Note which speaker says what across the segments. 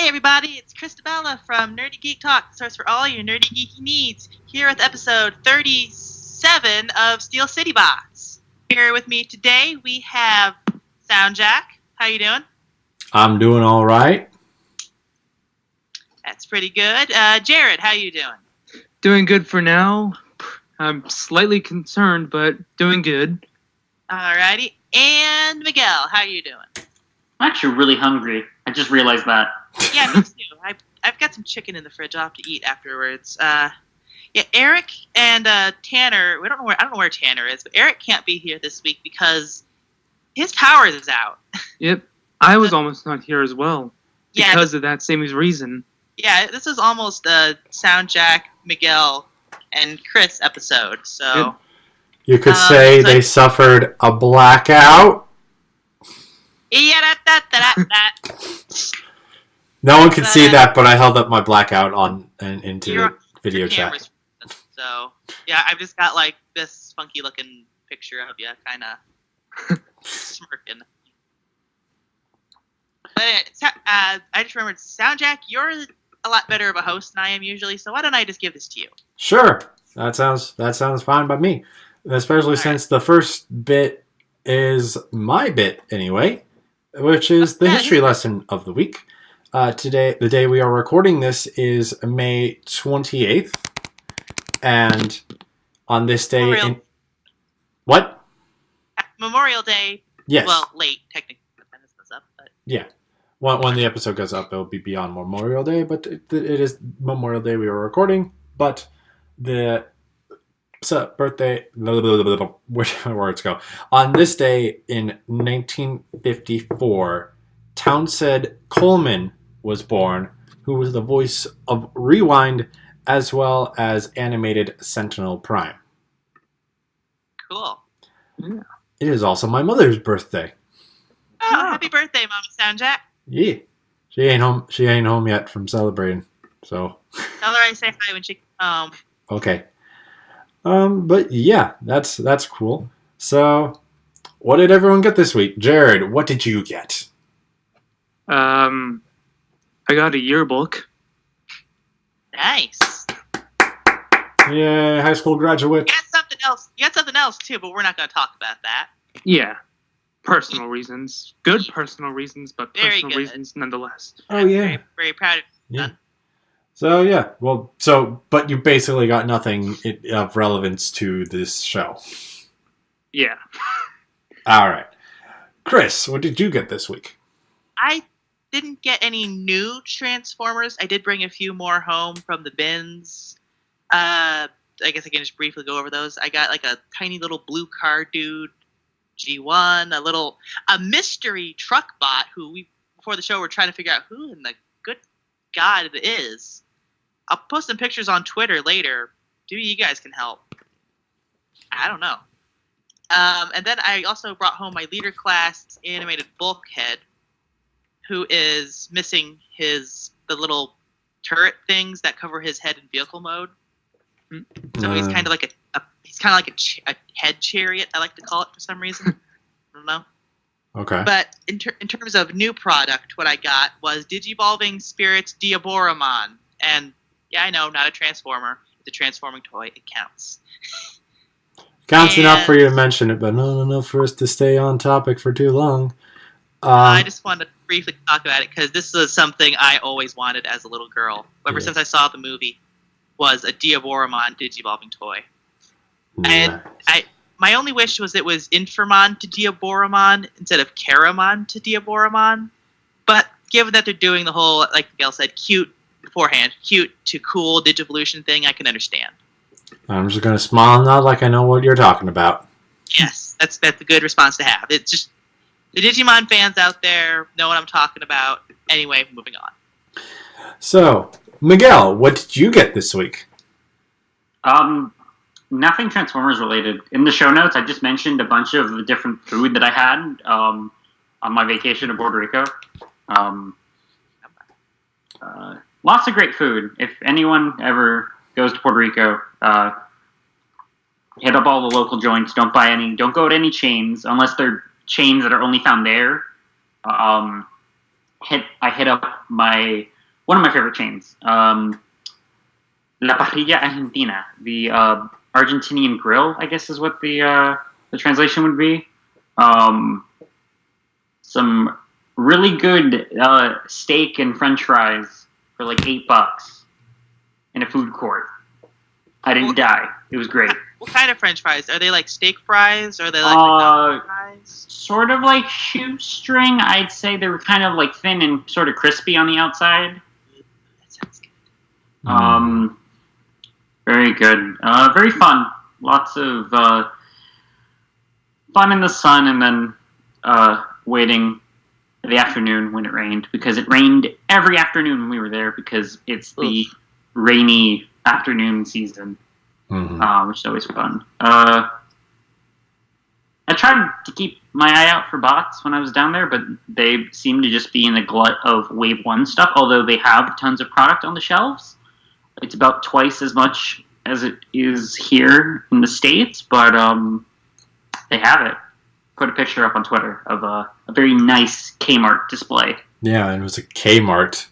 Speaker 1: Hey everybody, it's Christabella from Nerdy Geek Talk, the source for all your nerdy geeky needs, here with episode 37 of Steel City Bots. Here with me today we have SoundJack. How you doing?
Speaker 2: I'm doing all right.
Speaker 1: That's pretty good. Jared, how you doing?
Speaker 3: Doing good for now. I'm slightly concerned, but doing good.
Speaker 1: Alrighty. And Miguel, how you doing?
Speaker 4: I'm actually really hungry. I just realized that.
Speaker 1: Yeah, me too. I've got some chicken in the fridge. I'll have to eat afterwards. Yeah, Eric and Tanner. I don't know where Tanner is, but Eric can't be here this week because his power is out.
Speaker 3: Yep, I was almost not here as well because of that same reason.
Speaker 1: Yeah, this is almost a SoundJack, Miguel, and Chrys episode. So
Speaker 3: Yep.
Speaker 2: You could say they suffered a blackout.
Speaker 1: Yeah, that.
Speaker 2: No one could see that, but I held up my blackout into the video chat.
Speaker 1: So yeah, I've just got like this funky looking picture of you, kind of smirking. But I just remembered, SoundJack, you're a lot better of a host than I am usually, so why don't I just give this to you?
Speaker 2: Sure, that sounds fine by me, especially since the first bit is my bit anyway, which is the history lesson of the week. Today, the day we are recording this is May 28th, and on this day what?
Speaker 1: Memorial Day.
Speaker 2: Yes.
Speaker 1: Well, late technically when this goes up, but
Speaker 2: yeah. When the episode goes up, it'll be beyond Memorial Day, but it is Memorial Day we are recording. But the birthday, where words go. On this day in 1954, Townsend Coleman was born, who was the voice of Rewind as well as animated Sentinel Prime.
Speaker 1: cool.
Speaker 3: Yeah.
Speaker 2: It is also my mother's birthday.
Speaker 1: Oh, happy birthday, Mama SoundJack.
Speaker 2: Yeah. She ain't home yet from celebrating. So
Speaker 1: Tell her I say hi when she comes home.
Speaker 2: okay. But yeah, that's cool. So what did everyone get this week? Jared, what did you get?
Speaker 3: I got a yearbook.
Speaker 1: Nice.
Speaker 2: Yeah, high school graduate.
Speaker 1: You got something else too, but we're not going to talk about that.
Speaker 3: Yeah. Personal reasons. Good personal reasons, but
Speaker 1: Very
Speaker 3: personal
Speaker 1: good.
Speaker 3: reasons nonetheless.
Speaker 2: Oh yeah.
Speaker 1: Very, very proud of you.
Speaker 2: Yeah. So yeah, but you basically got nothing of relevance to this show.
Speaker 3: Yeah.
Speaker 2: All right, Chrys, what did you get this week?
Speaker 1: I didn't get any new Transformers. I did bring a few more home from the bins. I guess I can just briefly go over those. I got like a tiny little blue car dude, G1, a mystery truck bot who we, before the show, were trying to figure out who in the good God it is. I'll post some pictures on Twitter later. Maybe you guys can help. I don't know. And then I also brought home my leader class animated Bulkhead, who is missing the little turret things that cover his head in vehicle mode. So he's kind of like a head chariot, I like to call it for some reason. I don't know.
Speaker 2: Okay.
Speaker 1: But in terms of new product, what I got was Digivolving Spirits Diaboramon. And yeah, I know, not a transformer. It's a transforming toy. It counts.
Speaker 2: Counts enough for you to mention it, but not enough for us to stay on topic for too long.
Speaker 1: I just wanted to briefly talk about it because this is something I always wanted as a little girl. Ever since I saw the movie, was a Diaboramon Digivolving toy.
Speaker 2: Nice.
Speaker 1: And my only wish was it was Inframon to Diaboramon instead of Caramon to Diaboramon. But given that they're doing the whole, like Miguel said, cute to cool Digivolution thing, I can understand.
Speaker 2: I'm just gonna smile and nod like I know what you're talking about.
Speaker 1: Yes, that's a good response to have. It's just the Digimon fans out there know what I'm talking about. Anyway, moving on.
Speaker 2: So, Miguel, what did you get this week?
Speaker 4: Nothing Transformers related. In the show notes, I just mentioned a bunch of the different food that I had on my vacation to Puerto Rico. Lots of great food. If anyone ever goes to Puerto Rico, hit up all the local joints. Don't go to any chains unless they're chains that are only found there. I hit up my one of my favorite chains. La Parrilla Argentina, the Argentinian grill, I guess is what the translation would be. Some really good steak and French fries for like $8 in a food court. I didn't die. It was great.
Speaker 1: What kind of French fries? Are they like steak fries, or are they like McDonald's fries?
Speaker 4: Sort of like shoestring. I'd say they were kind of like thin and sort of crispy on the outside.
Speaker 1: That sounds good.
Speaker 4: Very good. Very fun. Lots of fun in the sun, and then waiting for the afternoon when it rained, because it rained every afternoon when we were there, because it's the rainy afternoon season, which is always fun. I tried to keep my eye out for bots when I was down there, but they seem to just be in the glut of Wave 1 stuff, although they have tons of product on the shelves. It's about twice as much as it is here in the States, but they have it. Put a picture up on Twitter of a very nice Kmart display.
Speaker 2: Yeah, and it was a Kmart.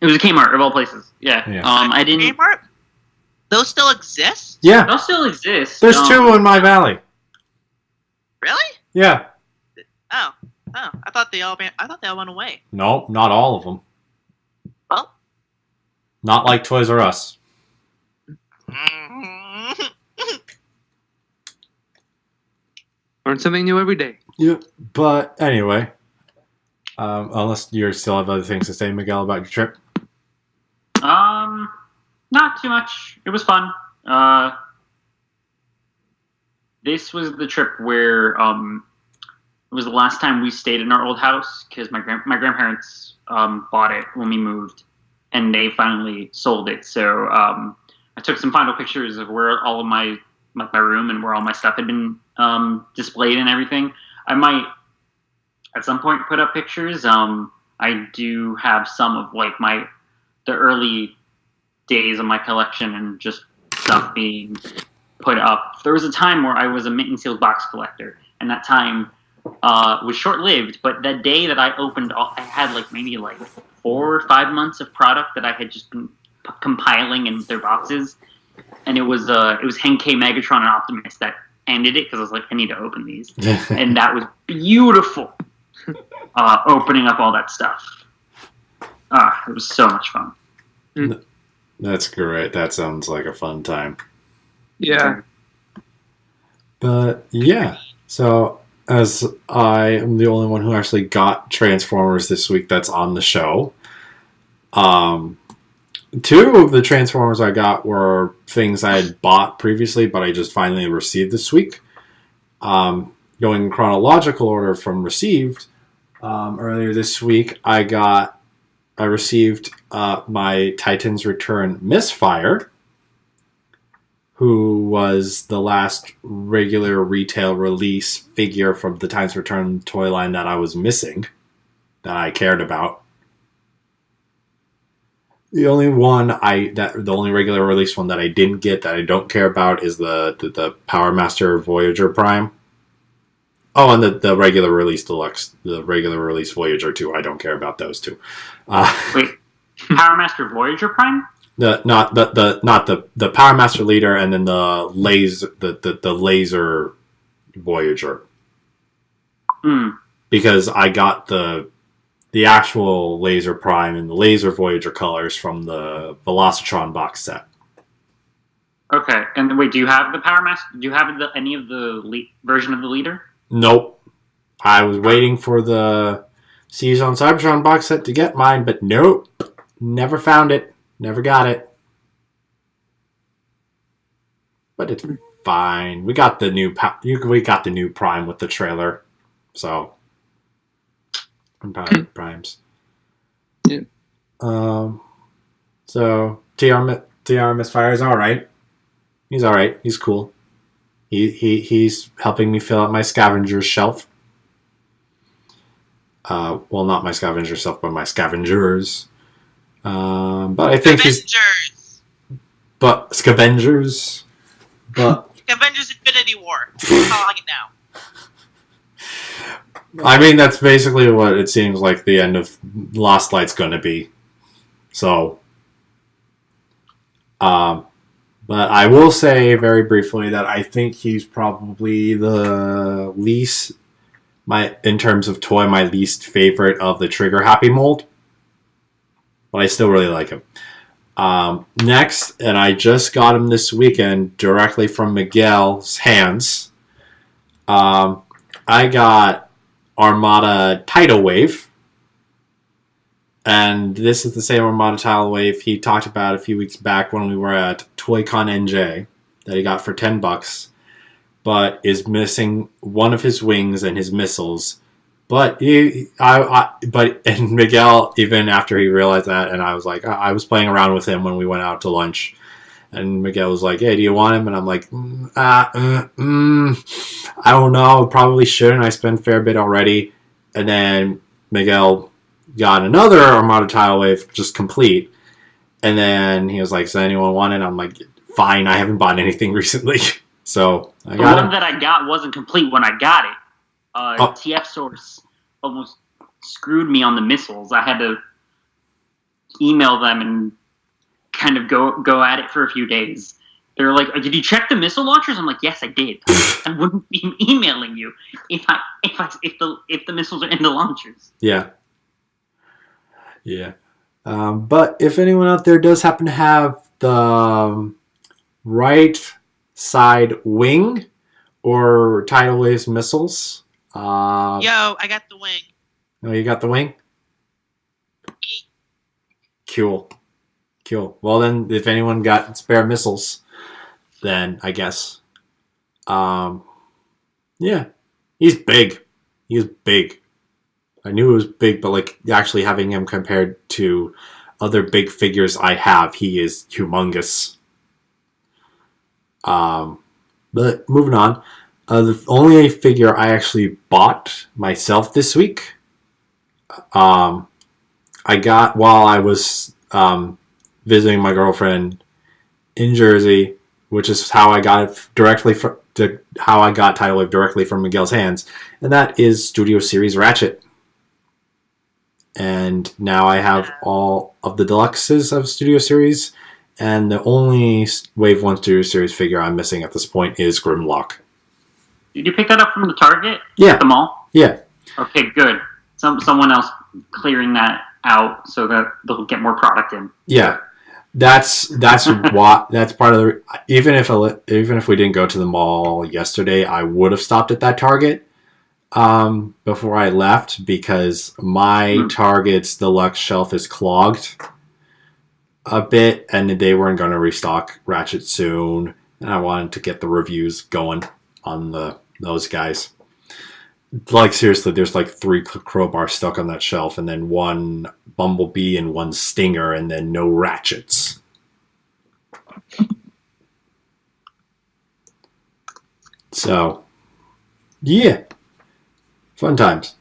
Speaker 4: It was a Kmart of all places. Yeah. I didn't.
Speaker 1: Kmart? Those still exist?
Speaker 2: Yeah.
Speaker 4: They'll still exist.
Speaker 2: There's two in my valley.
Speaker 1: Really?
Speaker 2: Yeah.
Speaker 1: Oh. I thought they all went away.
Speaker 2: No, not all of them.
Speaker 1: Well.
Speaker 2: Not like Toys R Us.
Speaker 3: Learn something new every day.
Speaker 2: Yeah. But anyway, unless you still have other things to say, Miguel, about your trip.
Speaker 4: Not too much. It was fun. This was the trip where it was the last time we stayed in our old house, because my grandparents bought it when we moved, and they finally sold it. So I took some final pictures of where all of my room and where all my stuff had been displayed and everything. I might at some point put up pictures. I do have some of like the early days of my collection and just stuff being put up. There was a time where I was a mint and sealed box collector, and that time was short-lived, but the day that I opened, I had like maybe like 4 or 5 months of product that I had just been compiling in their boxes, and it was Henkei, Megatron, and Optimus that ended it, because I was like, I need to open these. And that was beautiful, opening up all that stuff. It was so much fun.
Speaker 2: That's great. That sounds like a fun time.
Speaker 3: Yeah.
Speaker 2: But yeah, so as I am the only one who actually got Transformers this week that's on the show, 2 of the Transformers I got were things I had bought previously, but I just finally received this week. Going in chronological order from received, earlier this week I received my Titans Return Misfire, who was the last regular retail release figure from the Titans Return toy line that I was missing, that I cared about. The only regular release one that I didn't get, that I don't care about, is the Power Master Voyager Prime. Oh, and the regular release Deluxe, the regular release Voyager 2. I don't care about those two.
Speaker 4: Wait, Power Master Voyager Prime?
Speaker 2: Not the Power Master Leader, and then the laser Voyager. Because I got the actual Laser Prime and the Laser Voyager colors from the Velocitron box set.
Speaker 4: Okay, and wait, do you have the Power Master? Do you have any of the version of the Leader?
Speaker 2: Nope. I was waiting for the Siege on Cybertron box set to get mine, but nope. Never found it. Never got it. But it's fine. We got the new Prime with the trailer. So I'm proud of Primes.
Speaker 3: Yeah.
Speaker 2: So TR Misfire is alright. He's alright. He's cool. He's helping me fill out my scavenger shelf. Well, not my scavenger shelf, but my scavengers. But I think
Speaker 1: Scavengers.
Speaker 2: Scavengers. But
Speaker 1: Scavengers Infinity War. I like it now.
Speaker 2: I mean, that's basically what it seems like the end of Lost Light's going to be. So, but I will say very briefly that I think he's probably the least, in terms of toy, my least favorite of the Trigger Happy mold. But I still really like him. Next, and I just got him this weekend directly from Miguel's hands. I got Armada Tidal Wave. And this is the same Armada Tidal Wave he talked about a few weeks back when we were at ToyCon NJ that he got for $10, but is missing one of his wings and his missiles. But and Miguel, even after he realized that, and I was like, I was playing around with him when we went out to lunch, and Miguel was like, "Hey, do you want him?" And I'm like, I don't know, probably shouldn't. I spent a fair bit already. And then Miguel got another Armada Tidal Wave, just complete. And then he was like, "Does anyone want it?" I'm like, "Fine, I haven't bought anything recently." So I got
Speaker 4: the one
Speaker 2: him.
Speaker 4: that I got wasn't complete when I got it. TF Source almost screwed me on the missiles. I had to email them and kind of go at it for a few days. They were like, "Did you check the missile launchers?" I'm like, "Yes, I did." I wouldn't be emailing you if the missiles are in the launchers.
Speaker 2: Yeah. Yeah. But if anyone out there does happen to have the right side wing or Tidal Waves missiles.
Speaker 1: Yo, I got the wing.
Speaker 2: Oh, you got the wing? Cool. Well, then, if anyone got spare missiles, then I guess. Yeah. He's big. I knew he was big, but like actually having him compared to other big figures I have, he is humongous. But moving on, the only figure I actually bought myself this week, I got while I was visiting my girlfriend in Jersey, which is how I got it directly how I got Tidal Wave directly from Miguel's hands, and that is Studio Series Ratchet. And now I have all of the deluxes of Studio Series, and the only Wave 1 Studio Series figure I'm missing at this point is Grimlock.
Speaker 4: Did you pick that up from the Target?
Speaker 2: Yeah.
Speaker 4: At the mall?
Speaker 2: Yeah.
Speaker 4: Okay, good. Someone else clearing that out so that they'll get more product in.
Speaker 2: Yeah. That's what that's part of the even if we didn't go to the mall yesterday, I would have stopped at that Target before I left because my Target's deluxe shelf is clogged a bit and they weren't going to restock Ratchet soon, and I wanted to get the reviews going on those guys. Like seriously, there's like 3 crowbars stuck on that shelf, and then 1 Bumblebee and 1 Stinger, and then no Ratchets. So, yeah, fun times.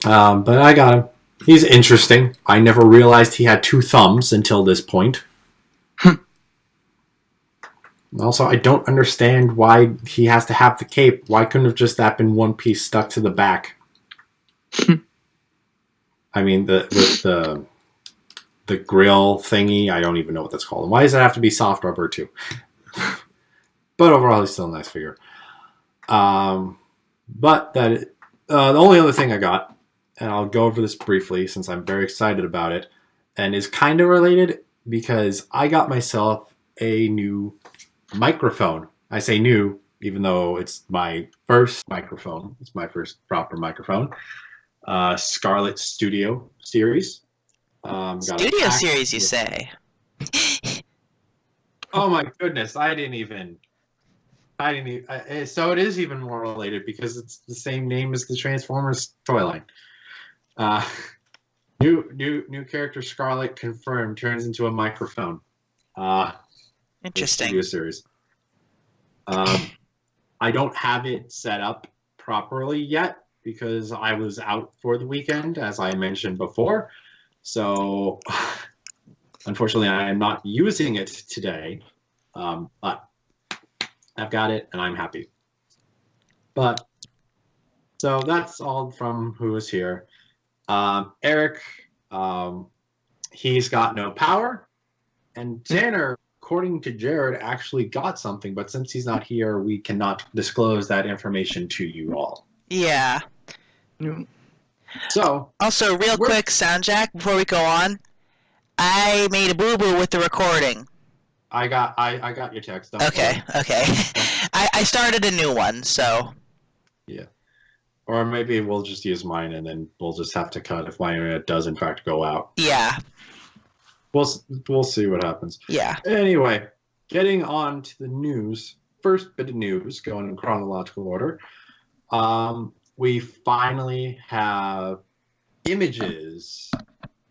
Speaker 2: But I got him. He's interesting. I never realized he had 2 thumbs until this point. Also, I don't understand why he has to have the cape. Why couldn't have just that been one piece stuck to the back? I mean, with the grill thingy, I don't even know what that's called. Why does it have to be soft rubber too? But overall, he's still a nice figure. But the only other thing I got, and I'll go over this briefly since I'm very excited about it, and is kind of related because I got myself a new microphone. I say new, even though it's my first microphone. It's my first proper microphone. Scarlett Studio Series.
Speaker 5: Studio Series, you say?
Speaker 2: Oh my goodness! I didn't even. So it is even more related because it's the same name as the Transformers toy line. New character Scarlett confirmed turns into a microphone.
Speaker 5: Interesting.
Speaker 2: Studio Series. I don't have it set up properly yet because I was out for the weekend, as I mentioned before. So, unfortunately, I am not using it today. But I've got it, and I'm happy. But, so that's all from who is here. Eric he's got no power. And Tanner, according to Jared, actually got something, but since he's not here, we cannot disclose that information to you all.
Speaker 5: Yeah.
Speaker 2: So,
Speaker 5: Also, real quick, SoundJack, before we go on, I made a boo-boo with the recording.
Speaker 2: I got your text.
Speaker 5: Okay. I started a new one, so...
Speaker 2: Yeah. Or maybe we'll just use mine, and then we'll just have to cut if my internet does, in fact, go out.
Speaker 5: Yeah.
Speaker 2: We'll see what happens.
Speaker 5: Yeah.
Speaker 2: Anyway, getting on to the news. First bit of news, going in chronological order. We finally have images,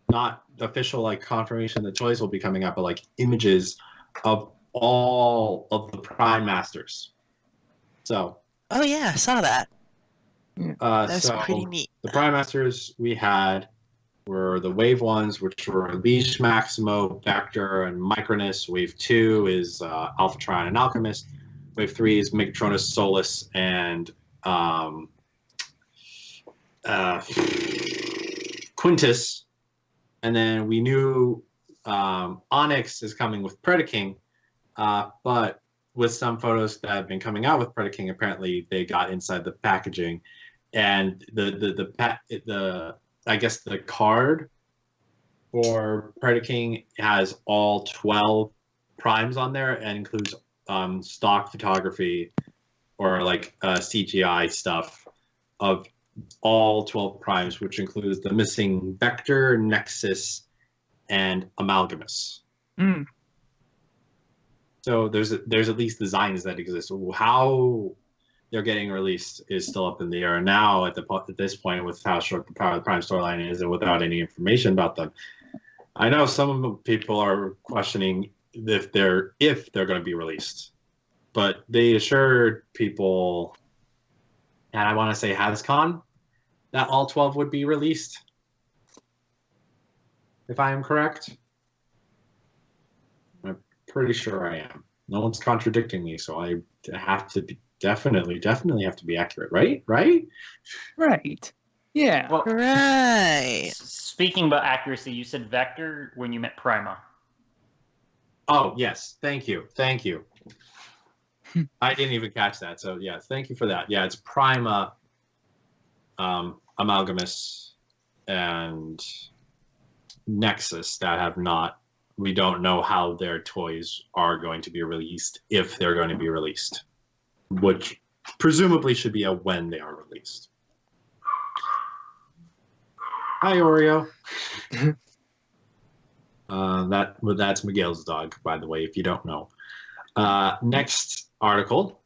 Speaker 2: not official like confirmation the toys will be coming out, but like images of all of the Prime Masters. So.
Speaker 5: Oh yeah, I saw that. That's
Speaker 2: so
Speaker 5: pretty neat.
Speaker 2: The Prime Masters we had were the Wave ones, which were Liege, Maximo, Vector, and Micronus. Wave 2 is Alphatron and Alchemist. Wave 3 is Megatronus, Solus, and Quintus. And then we knew Onyx is coming with Predaking, but with some photos that have been coming out with Predaking, apparently they got inside the packaging, and the I guess the card for Predaking has all 12 primes on there and includes stock photography or like CGI stuff of all 12 primes, which includes the missing Vector, Nexus, and Amalgamus.
Speaker 3: Mm.
Speaker 2: So there's at least designs that exist. How they're getting released is still up in the air now. At this point, with how short the Power of the Prime storyline is, and without any information about them, I know some people are questioning if they're going to be released, but they assured people, and I want to say HasCon, that all 12 would be released. If I am correct. Pretty sure I am. No one's contradicting me, so I have to be definitely have to be accurate, right?
Speaker 3: Right. Yeah.
Speaker 4: Well,
Speaker 5: Right.
Speaker 4: speaking about accuracy, you said Vector when you meant Prima.
Speaker 2: Oh yes, thank you. I didn't even catch that, so yeah, thank you for that. Yeah, it's Prima, Amalgamus, and Nexus that have not. We don't know how their toys are going to be released, if they're going to be released, which presumably should be a when they are released. Hi, Oreo. That's Miguel's dog, by the way, if you don't know. Next article.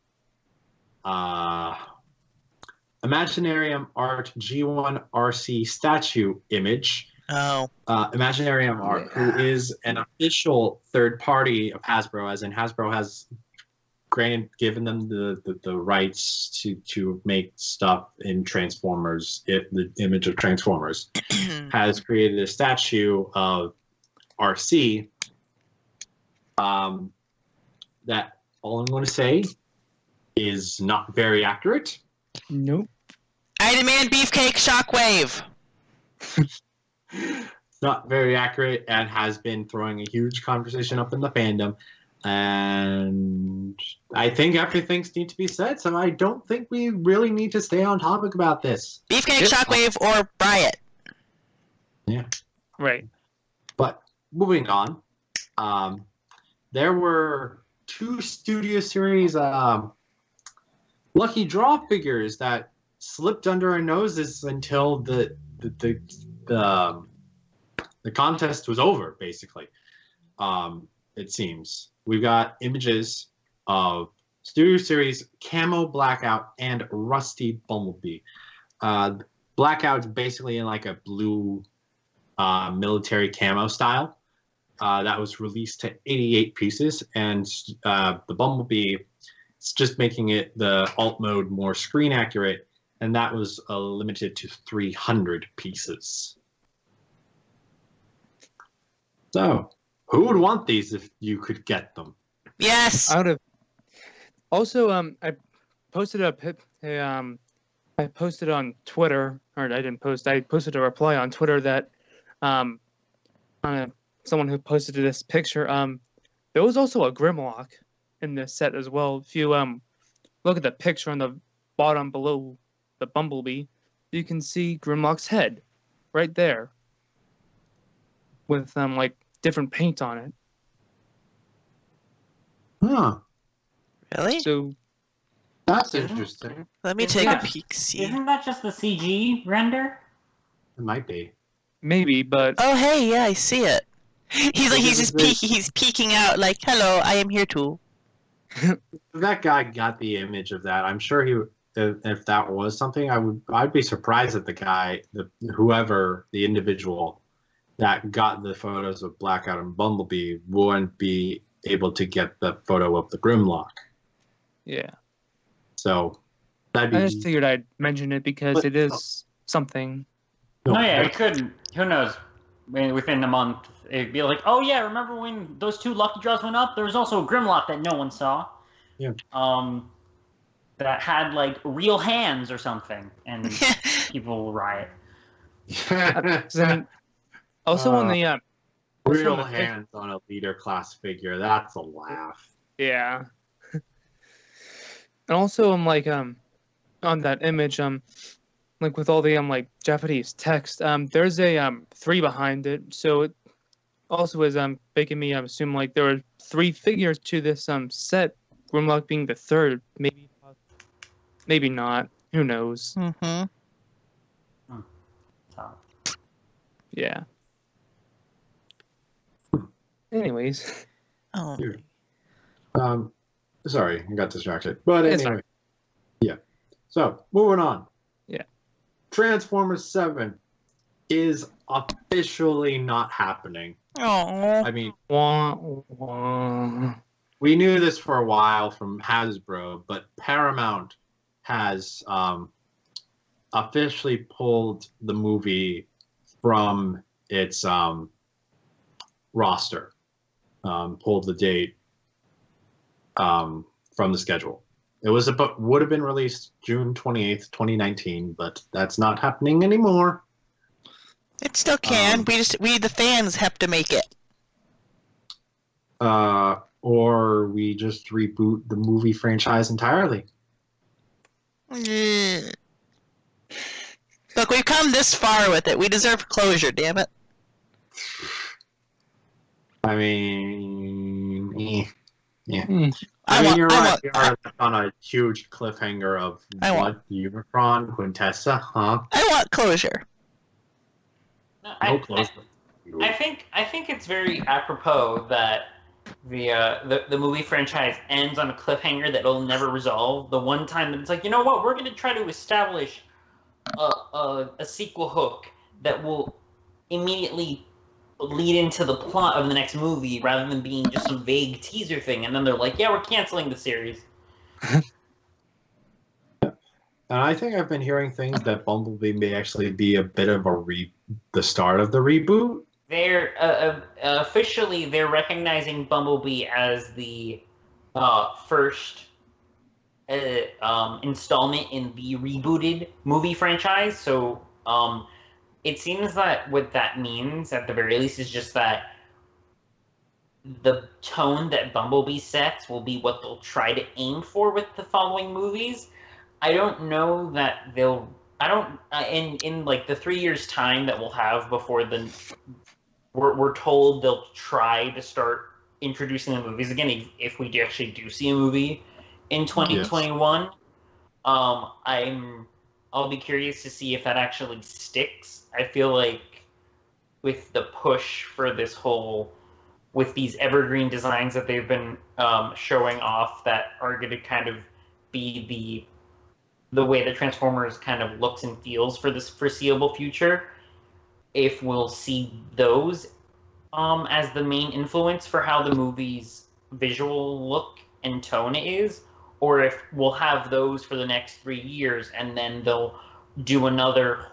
Speaker 2: Imaginarium Art G1 RC statue image.
Speaker 5: Oh.
Speaker 2: Imaginarium Art, who is an official third party of Hasbro, as in Hasbro has given them the rights to make stuff in Transformers, the image of Transformers, has created a statue of RC. That all I'm going to say is not very accurate.
Speaker 3: Nope.
Speaker 5: I demand Beefcake Shockwave.
Speaker 2: Not very accurate, and has been throwing a huge conversation up in the fandom. And I think everything needs to be said, so I don't think we really need to stay on topic about this.
Speaker 5: Beefcake Shockwave or Riot.
Speaker 2: Yeah.
Speaker 3: Right.
Speaker 2: But moving on, there were 2 Studio Series lucky draw figures that slipped under our noses until the contest was over, basically. It seems we've got images of Studio Series Camo Blackout and Rusty Bumblebee. Blackout's basically in like a blue military camo style. That was released to 88 pieces, and the Bumblebee, it's just making it the alt mode more screen accurate, and that was limited to 300 pieces. So, who would want these if you could get them?
Speaker 5: Yes.
Speaker 3: I would have. Also, I posted I posted on Twitter, or I didn't post. I posted a reply on Twitter that someone who posted this picture. There was also a Grimlock in this set as well. If you look at the picture on the bottom below the Bumblebee, you can see Grimlock's head right there with like different paint on it.
Speaker 2: Huh.
Speaker 5: Really?
Speaker 3: So
Speaker 2: That's interesting.
Speaker 5: Let me take a peek. See.
Speaker 4: Isn't that just the CG render?
Speaker 2: It might be.
Speaker 3: maybe, but
Speaker 5: Oh, hey, yeah, I see it. He's just peeking. He's peeking out like, "Hello, I am here too."
Speaker 2: If that guy got the image of that, I'm sure he. If that was something, I'd be surprised that the guy, whoever the individual that got the photos of Blackout and Bumblebee, wouldn't be able to get the photo of the Grimlock.
Speaker 3: yeah.
Speaker 2: So that'd
Speaker 3: I
Speaker 2: be.
Speaker 3: just figured I'd mention it because
Speaker 2: But-
Speaker 3: it is something.
Speaker 4: No, yeah, it could. Who knows? Within a month, it'd be like, oh yeah, remember when those 2 lucky draws went up? There was also a Grimlock that no one saw.
Speaker 2: Yeah.
Speaker 4: That had like real hands or something, and people will riot.
Speaker 3: 'Cause, I mean, also on the
Speaker 2: Real
Speaker 3: the-
Speaker 2: hands on a leader class figure. That's a laugh.
Speaker 3: yeah, and also I'm like on that image like with all the like Japanese text there's a 3 behind it, so it also is making me assume like there were 3 figures to this set, Grimlock being the 3rd, maybe not, who knows.
Speaker 5: Mm-hmm.
Speaker 4: So,
Speaker 3: Yeah. Anyways,
Speaker 5: Oh.
Speaker 2: Sorry, I got distracted. But
Speaker 3: It's
Speaker 2: anyway, yeah. So moving on.
Speaker 3: Yeah.
Speaker 2: Transformers 7 is officially not happening.
Speaker 5: Oh.
Speaker 2: I mean,
Speaker 3: wah, wah.
Speaker 2: we knew this for a while from Hasbro, but Paramount has officially pulled the movie from its roster, pulled the date from the schedule. It would have been released June 28th, 2019, but that's not happening anymore.
Speaker 5: It still can. We the fans have to make it.
Speaker 2: Or we just reboot the movie franchise entirely.
Speaker 5: Mm. Look, we've come this far with it. We deserve closure, damn it.
Speaker 2: I mean, yeah.
Speaker 5: I
Speaker 2: I mean,
Speaker 5: want-
Speaker 2: you're
Speaker 5: I
Speaker 2: right.
Speaker 5: want-
Speaker 2: We are on a huge cliffhanger of
Speaker 5: I
Speaker 2: what? Unicron, Quintessa, huh?
Speaker 5: I want closure.
Speaker 2: No closure.
Speaker 6: I think it's very apropos that the movie franchise ends on a cliffhanger that will never resolve. The one time that it's like, you know what, we're going to try to establish a sequel hook that will immediately lead into the plot of the next movie rather than being just some vague teaser thing. And then they're like, yeah, we're canceling the series.
Speaker 2: And I think I've been hearing things that Bumblebee may actually be a bit of the start of the reboot.
Speaker 6: They're officially they're recognizing Bumblebee as the first installment in the rebooted movie franchise. So it seems that what that means, at the very least, is just that the tone that Bumblebee sets will be what they'll try to aim for with the following movies. I don't know that they'll. I don't in like the 3 years time that we'll have before the. We're told they'll try to start introducing the movies again if we actually do see a movie in 2021. Yes. I'll be curious to see if that actually sticks. I feel like with the push for this whole, with these evergreen designs that they've been showing off that are going to kind of be the way the Transformers kind of looks and feels for this foreseeable future, if we'll see those as the main influence for how the movie's visual look and tone is, or if we'll have those for the next 3 years and then they'll do another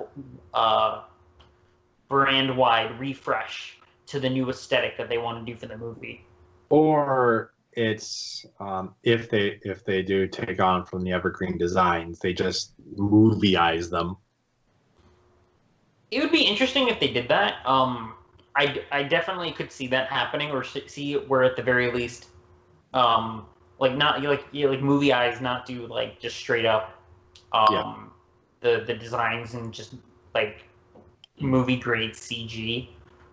Speaker 6: brand-wide refresh to the new aesthetic that they want to do for the movie.
Speaker 2: Or it's if they do take on from the evergreen designs, they just movieize them.
Speaker 6: It would be interesting if they did that. I definitely could see that happening, or see where at the very least, like not like movie eyes not do like just straight up, the designs and just like movie grade CG.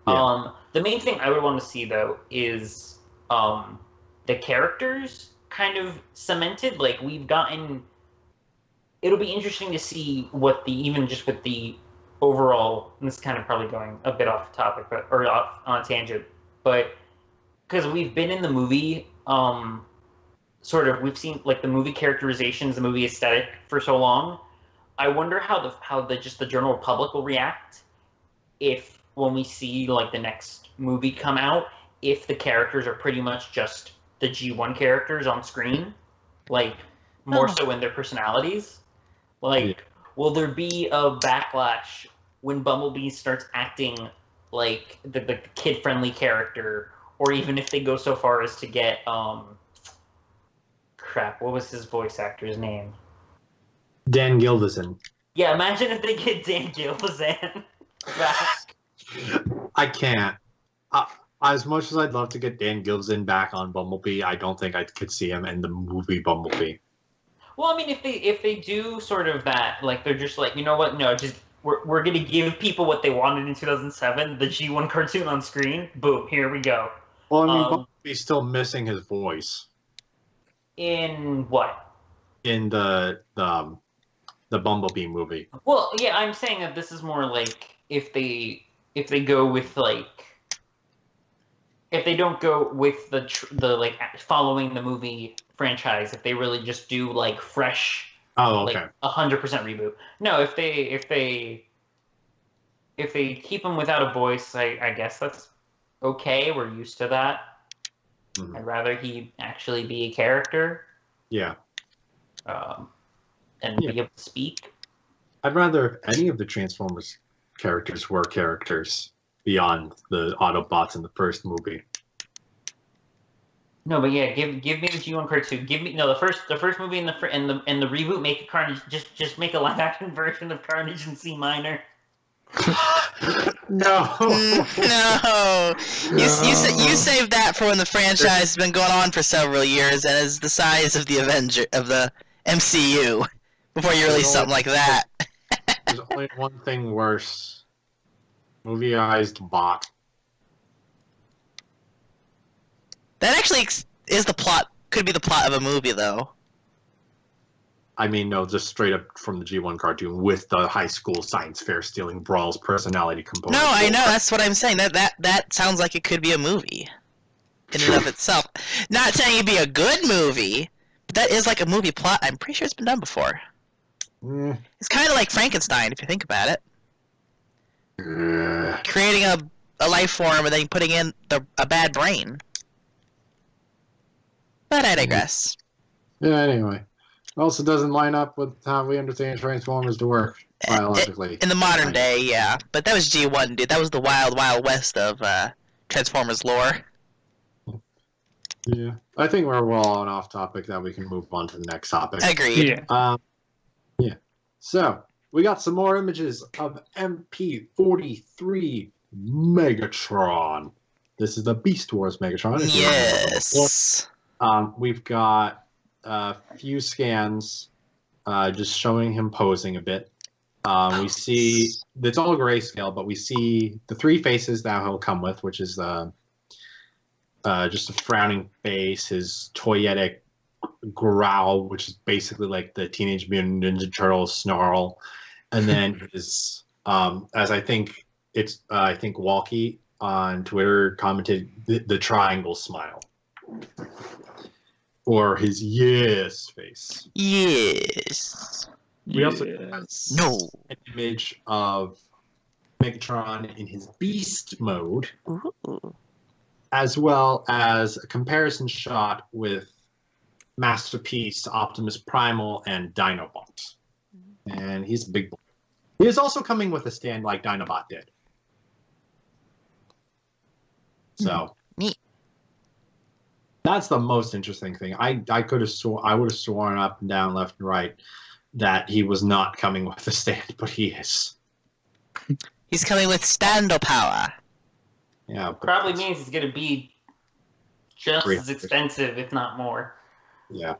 Speaker 2: Yeah.
Speaker 6: The main thing I would want to see though is the characters kind of cemented. Like we've gotten. It'll be interesting to see what even just with the overall. And this is kind of probably going a bit off topic, or off on a tangent, but because we've been in the movie, sort of we've seen like the movie characterizations, the movie aesthetic for so long. I wonder how the general public will react if when we see like the next movie come out, if the characters are pretty much just the G1 characters on screen, like more so in their personalities. Like, will there be a backlash when Bumblebee starts acting like the kid-friendly character, or even if they go so far as to get crap, what was his voice actor's name?
Speaker 2: Dan Gilvezan.
Speaker 6: Yeah, imagine if they get Dan Gilvezan back.
Speaker 2: I can't. As much as I'd love to get Dan Gilvezan back on Bumblebee, I don't think I could see him in the movie Bumblebee.
Speaker 6: Well, I mean, if they do sort of that, like they're just like, you know what? No, just we're gonna give people what they wanted in 2007, the G1 cartoon on screen. Boom, here we go.
Speaker 2: Well, I mean, Bumblebee's still missing his voice.
Speaker 6: In what?
Speaker 2: In the Bumblebee movie.
Speaker 6: Well, yeah, I'm saying that this is more like if they go with like. If they don't go with the like following the movie franchise, if they really just do like fresh, like 100% reboot. No, if they keep him without a voice, I guess that's okay. We're used to that. Mm-hmm. I'd rather he actually be a character.
Speaker 2: Yeah.
Speaker 6: And be able to speak.
Speaker 2: I'd rather any of the Transformers characters were characters beyond the Autobots in the first movie.
Speaker 6: No, but yeah, give me the G1 cartoon. Give me the first movie and the reboot. Make it Carnage. Just make a live action version of Carnage in C minor.
Speaker 2: No.
Speaker 5: No. You saved that for when the franchise has been going on for several years and is the size of the MCU before you release something like that.
Speaker 2: There's only one thing worse. Movieized bot.
Speaker 5: That actually is the plot. Could be the plot of a movie, though.
Speaker 2: I mean, no, just straight up from the G1 cartoon with the high school science fair stealing brawls personality component.
Speaker 5: No, I know. That's what I'm saying. That sounds like it could be a movie in and of itself. Not saying it'd be a good movie, but that is like a movie plot. I'm pretty sure it's been done before. It's kind of like Frankenstein, if you think about it. Creating a life form and then putting in a bad brain. But I digress.
Speaker 2: Yeah, anyway. Also doesn't line up with how we understand Transformers to work biologically.
Speaker 5: In the modern day, yeah. But that was G1, dude. That was the wild, wild west of Transformers lore.
Speaker 2: Yeah. I think we're well on off topic that we can move on to the next topic.
Speaker 5: Agreed.
Speaker 3: Yeah.
Speaker 2: Yeah. So, we got some more images of MP43 Megatron. This is the Beast Wars Megatron.
Speaker 5: Yes.
Speaker 2: We've got a few scans just showing him posing a bit. We see, it's all grayscale, but we see the three faces that he'll come with, which is just a frowning face, his toyetic growl, which is basically like the Teenage Mutant Ninja Turtles snarl, and then his as I think Walkie on Twitter commented the triangle smile, or his yes face.
Speaker 5: Yes.
Speaker 2: We also have an image of Megatron in his beast mode.
Speaker 5: Ooh.
Speaker 2: As well as a comparison shot with Masterpiece, Optimus Primal, and Dinobot. And he's a big boy. He is also coming with a stand like Dinobot did. So
Speaker 5: neat.
Speaker 2: That's the most interesting thing. I would have sworn up and down, left and right, that he was not coming with a stand, but he is.
Speaker 5: He's coming with stand-up power.
Speaker 2: Yeah,
Speaker 6: Probably means it's gonna be just as expensive, if not more.
Speaker 2: Yeah.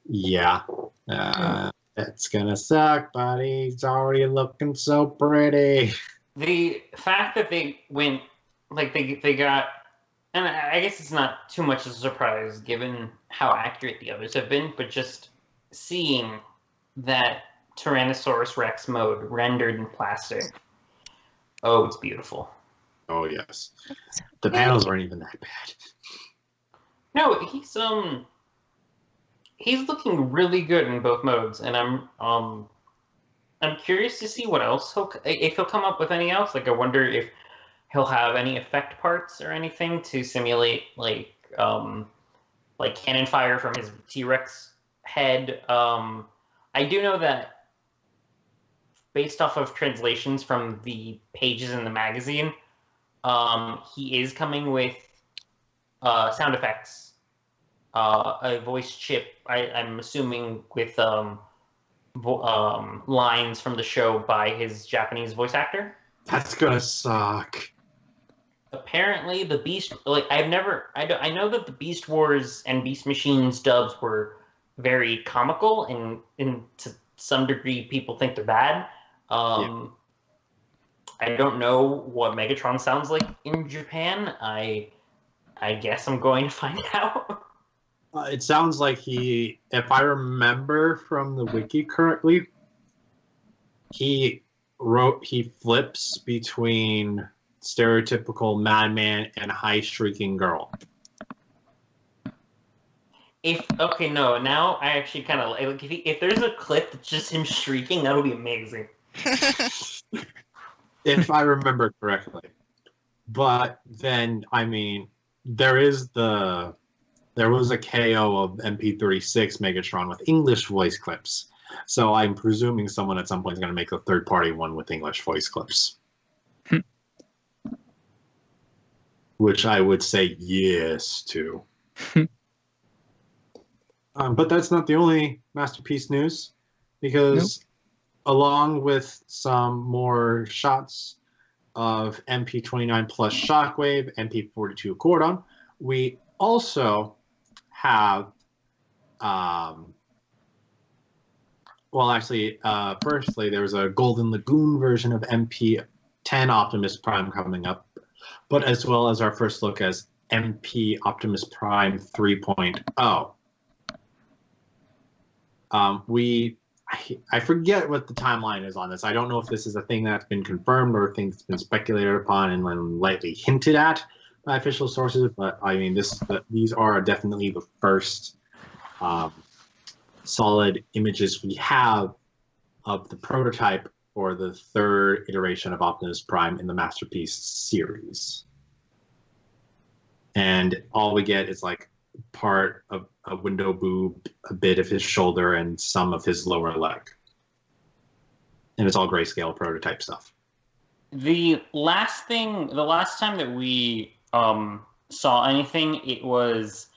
Speaker 2: Yeah. It's gonna suck, but he's already looking so pretty.
Speaker 6: The fact that they went, like, they got, and I guess it's not too much of a surprise given how accurate the others have been, but just seeing that Tyrannosaurus Rex mode rendered in plastic. Oh, it's beautiful.
Speaker 2: Oh yes. The panels weren't even that bad.
Speaker 6: No, he's looking really good in both modes, and I'm curious to see what else if he'll come up with any else. Like, I wonder if he'll have any effect parts or anything to simulate like cannon fire from his T-Rex head. I do know that based off of translations from the pages in the magazine, he is coming with sound effects, a voice chip. I'm assuming with lines from the show by his Japanese voice actor.
Speaker 2: That's gonna suck.
Speaker 6: Apparently, the Beast, like, I know that the Beast Wars and Beast Machines dubs were very comical, and to some degree, people think they're bad. I don't know what Megatron sounds like in Japan. I guess I'm going to find out.
Speaker 2: It sounds like if I remember from the wiki correctly, he flips between stereotypical madman and high shrieking girl.
Speaker 6: Now I actually kind of like if there's a clip that's just him shrieking, that'll be amazing.
Speaker 2: If I remember correctly. But then, I mean, there was a KO of MP36 Megatron with English voice clips. So I'm presuming someone at some point is going to make a third-party one with English voice clips. Which I would say yes to. But that's not the only Masterpiece news, because along with some more shots of MP29 plus Shockwave, MP42 Cordon, we also have, firstly, there was a Golden Lagoon version of MP10 Optimus Prime coming up, but as well as our first look as MP Optimus Prime 3.0. I forget what the timeline is on this. I don't know if this is a thing that's been confirmed or a thing that's been speculated upon and lightly hinted at by official sources, but I mean, these are definitely the first solid images we have of the prototype for the third iteration of Optimus Prime in the Masterpiece series. And all we get is like part of a window boob, a bit of his shoulder, and some of his lower leg. And it's all grayscale prototype stuff.
Speaker 6: The last time that we saw anything, it was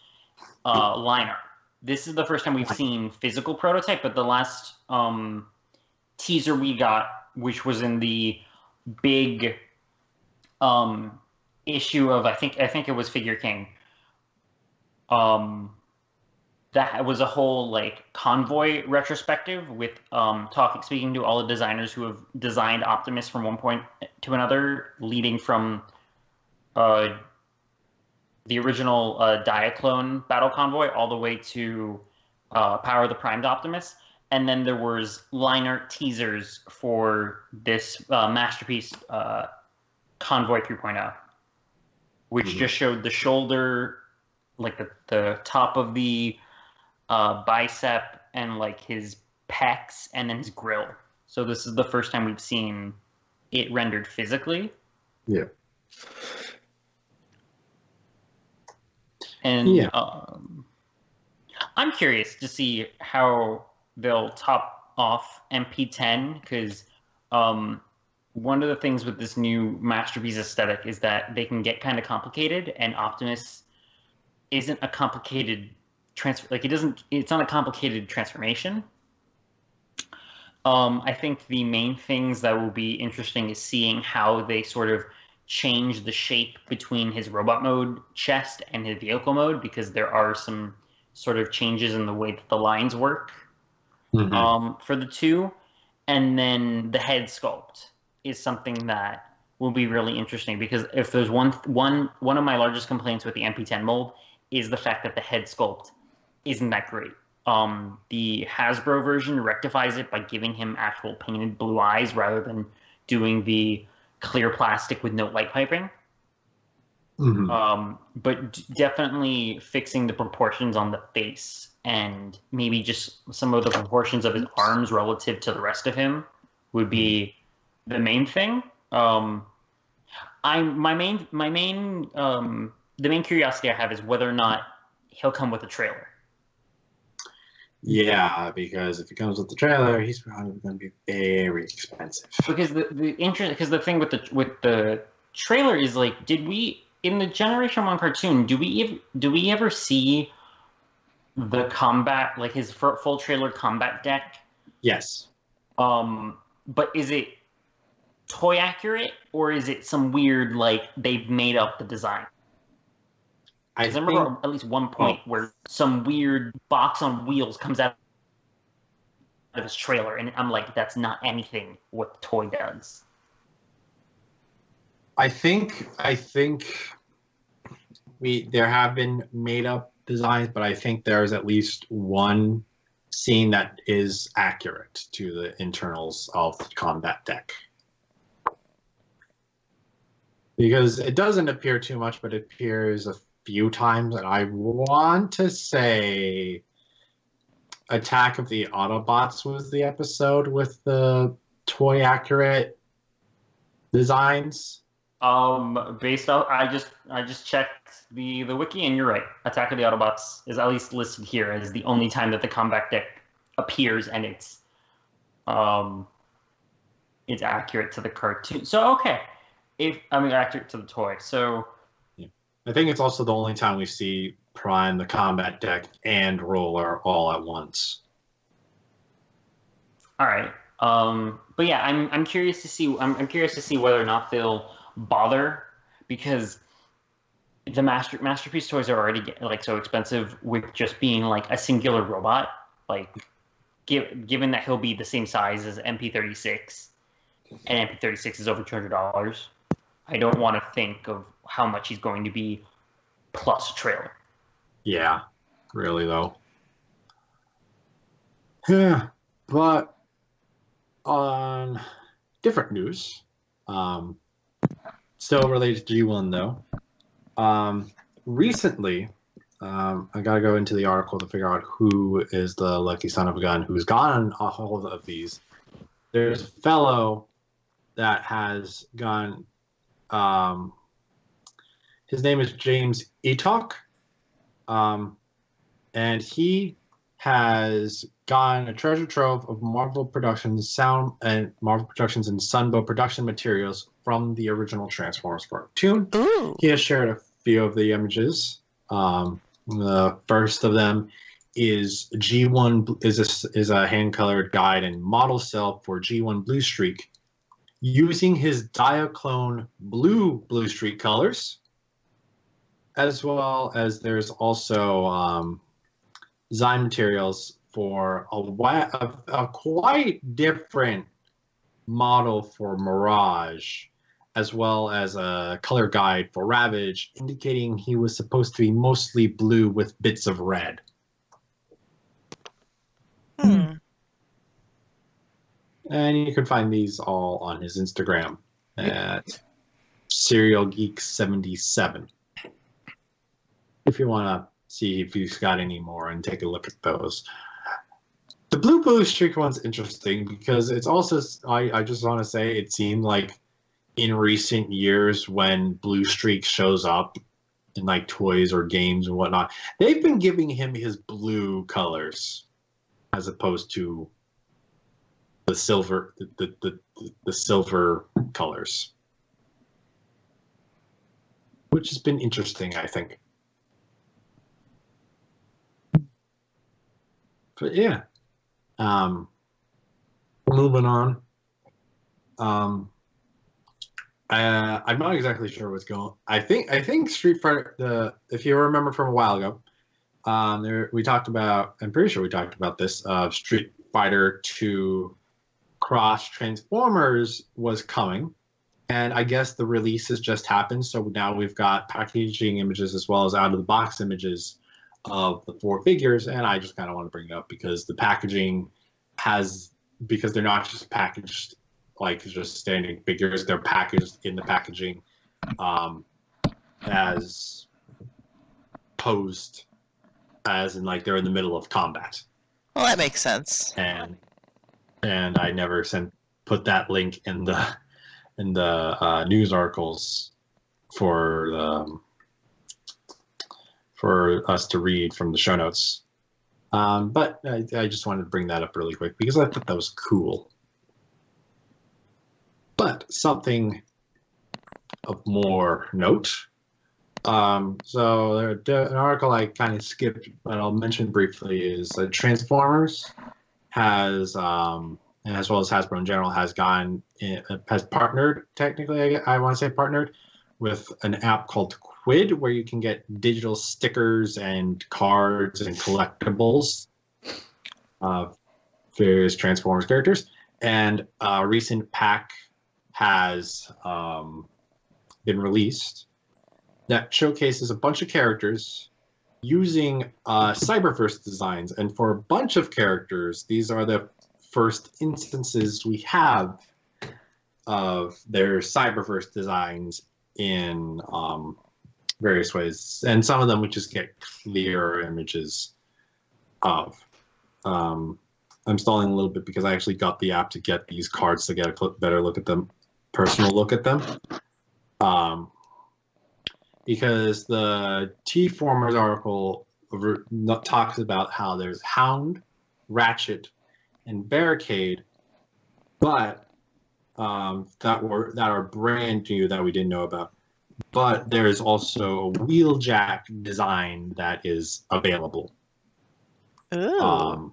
Speaker 6: line art. This is the first time we've seen physical prototype, but the last teaser we got, which was in the big issue of I think it was Figure King. That was a whole like convoy retrospective with speaking to all the designers who have designed Optimus from one point to another, leading from the original Diaclone battle convoy all the way to Power the Primed Optimus. And then there was line art teasers for this Masterpiece Convoy 3.0, which just showed the shoulder, like the top of the bicep, and like his pecs, and then his grill. So this is the first time we've seen it rendered physically.
Speaker 2: Yeah.
Speaker 6: And I'm curious to see how they'll top off MP10, because one of the things with this new Masterpiece aesthetic is that they can get kind of complicated, and Optimus isn't a complicated it's not a complicated transformation. I think the main things that will be interesting is seeing how they sort of change the shape between his robot mode chest and his vehicle mode, because there are some sort of changes in the way that the lines work for the two. And then the head sculpt is something that will be really interesting, because if there's one of my largest complaints with the MP10 mold is the fact that the head sculpt isn't that great. The Hasbro version rectifies it by giving him actual painted blue eyes rather than doing the clear plastic with no light piping. But definitely fixing the proportions on the face and maybe just some of the proportions of his arms relative to the rest of him would be the main thing. The main curiosity I have is whether or not he'll come with a trailer.
Speaker 2: Yeah, because if he comes with the trailer, he's probably going to be very expensive.
Speaker 6: Because the thing with the trailer is, like, did we in the Generation 1 cartoon do we ever see the combat, like his full trailer combat deck?
Speaker 2: Yes.
Speaker 6: But is it toy accurate, or is it some weird, like, they've made up the design? I remember at least one point where some weird box on wheels comes out of his trailer, and I'm like, that's not anything what the toy does.
Speaker 2: I think there have been made up designs, but I think there's at least one scene that is accurate to the internals of the combat deck. Because it doesn't appear too much, but it appears a few times, and I want to say Attack of the Autobots was the episode with the toy accurate designs.
Speaker 6: Based off, I just checked the wiki, and you're right. Attack of the Autobots is at least listed here as the only time that the combat deck appears, and it's accurate to the cartoon. So okay, accurate to the toy. So.
Speaker 2: I think it's also the only time we see Prime, the combat deck, and Roller all at once.
Speaker 6: All right. But yeah, I'm curious to see. I'm curious to see whether or not they'll bother, because the Masterpiece toys are already so expensive with just being like a singular robot. Like, given that he'll be the same size as MP36, and MP36 is over $200. I don't want to think of how much he's going to be plus a trailer.
Speaker 2: Yeah, really though. Yeah, but on different news, still related to G1 though. Recently, I gotta go into the article to figure out who is the lucky son of a gun who's gotten a hold of these. There's a fellow that has gone. His name is James Etok, and he has gotten a treasure trove of Marvel Productions and Sunbow production materials from the original Transformers cartoon.
Speaker 5: Ooh.
Speaker 2: He has shared a few of the images. The first of them is G1 is a hand-colored guide and model cell for G1 Blue Streak, using his Diaclone blue Streak colors, as well as there's also design materials for a quite different model for Mirage, as well as a color guide for Ravage, indicating he was supposed to be mostly blue with bits of red. And you can find these all on his Instagram at SerialGeek77. If you want to see if he's got any more and take a look at those. The blue streak one's interesting because it's also, I just want to say, it seemed like in recent years when Blue Streak shows up in like toys or games and whatnot, they've been giving him his blue colors as opposed to the silver, the silver colors, which has been interesting, I think. But yeah, moving on. I'm not exactly sure what's going. I think Street Fighter. If you remember from a while ago, we talked about. I'm pretty sure we talked about this. Street Fighter 2 Cross Transformers was coming, and I guess the release has just happened. So now we've got packaging images as well as out of the box images of the 4 figures, and I just kind of want to bring it up because the packaging because they're not just packaged like just standing figures, they're packaged in the packaging as posed as in like they're in the middle of combat.
Speaker 5: Well, that makes sense.
Speaker 2: And I never put that link in the news articles for us to read from the show notes. But I just wanted to bring that up really quick because I thought that was cool. But something of more note. So an article I kind of skipped, but I'll mention briefly, is that Transformers has, and as well as Hasbro in general, has partnered, technically, I want to say partnered, with an app called Quid, where you can get digital stickers and cards and collectibles of various Transformers characters. And a recent pack has been released that showcases a bunch of characters using Cyberverse designs. And for a bunch of characters, these are the first instances we have of their Cyberverse designs in various ways. And some of them we just get clear images of. I'm stalling a little bit because I actually got the app to get these cards to get a better look at them, personal look at them. Because the T-Formers article talks about how there's Hound, Ratchet, and Barricade, but that are brand new that we didn't know about. But there's also a Wheeljack design that is available.
Speaker 5: Ooh.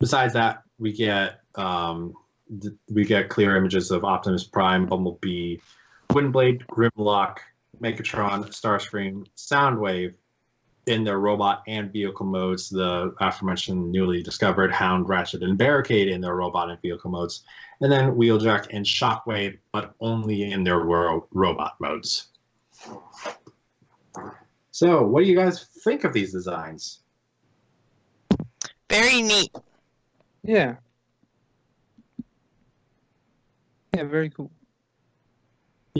Speaker 2: Besides that, we get clear images of Optimus Prime, Bumblebee, Windblade, Grimlock, Megatron, Starscream, Soundwave in their robot and vehicle modes. The aforementioned newly discovered Hound, Ratchet, and Barricade in their robot and vehicle modes. And then Wheeljack and Shockwave, but only in their robot modes. So, what do you guys think of these designs?
Speaker 5: Very neat.
Speaker 3: Yeah. Yeah, very cool.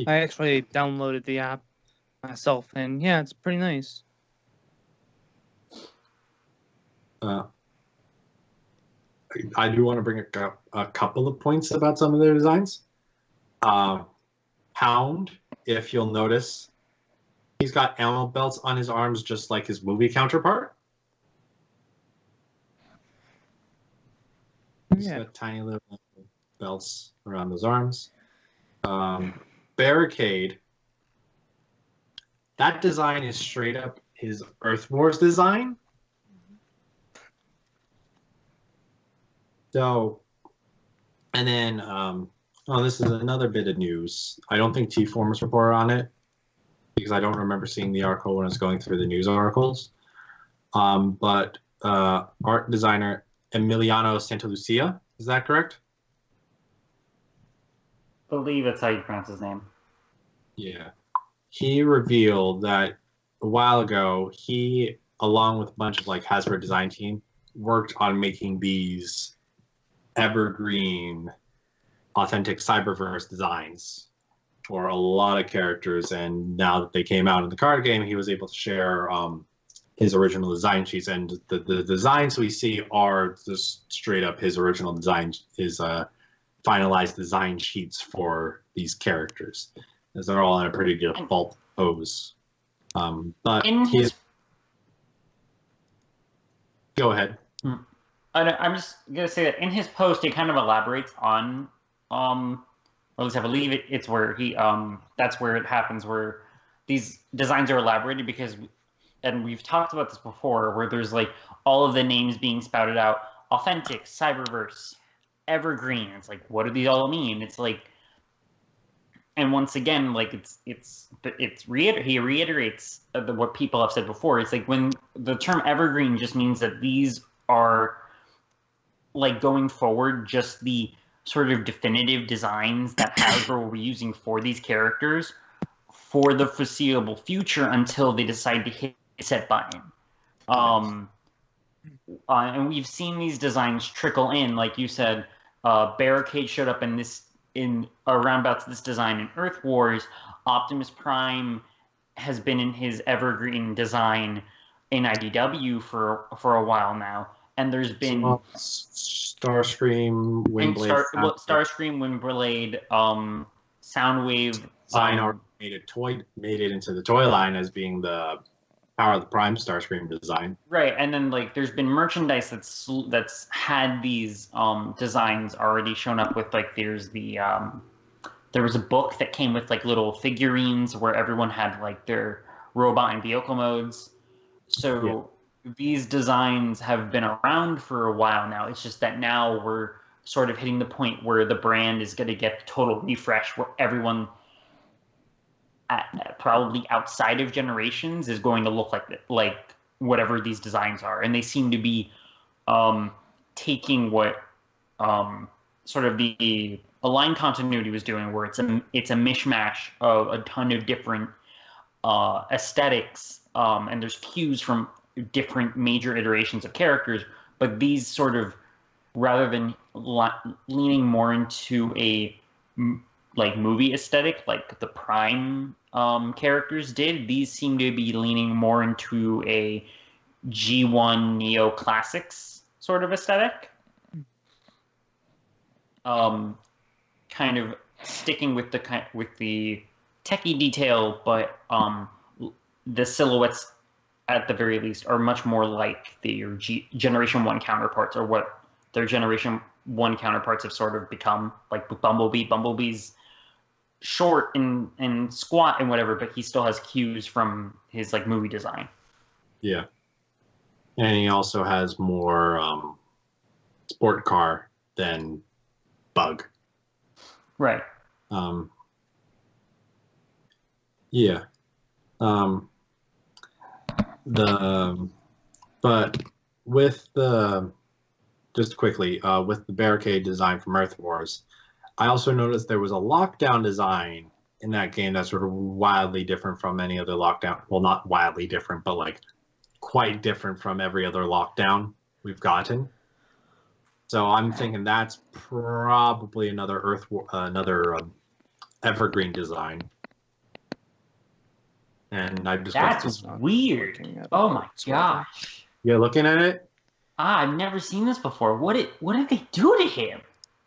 Speaker 3: I actually downloaded the app myself, and yeah, it's pretty nice.
Speaker 2: I do want to bring a couple of points about some of their designs. Hound, if you'll notice, he's got ammo belts on his arms just like his movie counterpart. He's got tiny little belts around those arms. Barricade, that design is straight up his Earth Wars design. So, and then, this is another bit of news. I don't think T-Formers reported on it because I don't remember seeing the article when I was going through the news articles. But art designer Emiliano Santalucia, is that correct?
Speaker 6: I believe that's how you pronounce his name.
Speaker 2: Yeah. He revealed that a while ago, he, along with a bunch of like Hasbro design team, worked on making these evergreen, authentic Cyberverse designs for a lot of characters. And now that they came out in the card game, he was able to share his original design sheets. And the designs we see are just straight up his original design, his finalized design sheets for these characters, as they're all in a pretty default pose. But go ahead.
Speaker 6: I'm just gonna say that in his post, he kind of elaborates on, or at least I believe it's where he, that's where it happens, where these designs are elaborated because, and we've talked about this before, where there's like all of the names being spouted out: authentic, Cyberverse, evergreen. It's like, what do these all mean? It's like, and once again, like he reiterates what people have said before. It's like when the term evergreen just means that these are like going forward, just the sort of definitive designs that Hasbro will be using for these characters for the foreseeable future until they decide to hit set button. And we've seen these designs trickle in, like you said. Barricade showed up in around about this design in Earth Wars. Optimus Prime has been in his evergreen design in IDW for a while now, and there's been
Speaker 2: Starscream, Windblade,
Speaker 6: Starscream, Windblade, Soundwave.
Speaker 2: Xehanort made it into the toy line as being the Power of the Prime Starscream design.
Speaker 6: Right, and then like there's been merchandise that's had these designs already shown up with, like there's the there was a book that came with like little figurines where everyone had like their robot and vehicle modes. So these designs have been around for a while now. It's just that now we're sort of hitting the point where the brand is going to get a total refresh, where everyone probably outside of Generations is going to look like whatever these designs are, and they seem to be taking what sort of the Align Continuity was doing, where it's a mishmash of a ton of different aesthetics, and there's cues from different major iterations of characters, but these sort of, rather than leaning more into a like movie aesthetic like the Prime characters did, these seem to be leaning more into a G1 Neo Classics sort of aesthetic. Kind of sticking with the techie detail, but the silhouettes at the very least are much more like their Generation 1 counterparts, or what their Generation 1 counterparts have sort of become, like with Bumblebee. Bumblebee's short and squat and whatever, but he still has cues from his like movie design.
Speaker 2: Yeah. And he also has more sport car than Bug.
Speaker 6: Right.
Speaker 2: Yeah. But with the, just quickly, with the barricade design from Earth Wars, I also noticed there was a lockdown design in that game that's sort of wildly different from any other lockdown. Well, not wildly different, but like quite different from every other lockdown we've gotten. So I'm thinking that's probably another evergreen design. And I just
Speaker 6: that's weird. Oh my gosh!
Speaker 2: You're looking at it?
Speaker 6: I've never seen this before. What did they do to him?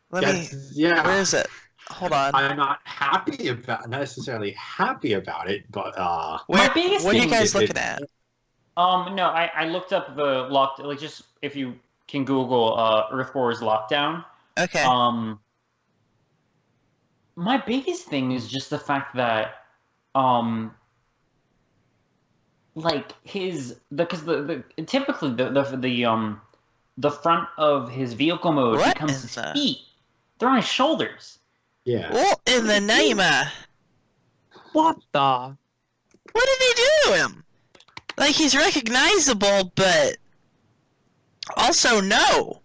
Speaker 5: Where is it? Hold on.
Speaker 2: I'm not necessarily happy about it, but
Speaker 5: what are you guys looking at?
Speaker 6: No, I looked up the like just if you can Google Earth Wars lockdown.
Speaker 5: Okay.
Speaker 6: My biggest thing is just the fact that like because typically the front of his vehicle mode becomes his feet. They're on his shoulders.
Speaker 2: Yeah.
Speaker 5: What in the name of?
Speaker 3: What the?
Speaker 5: What did he do to him? Like, he's recognizable, but also no.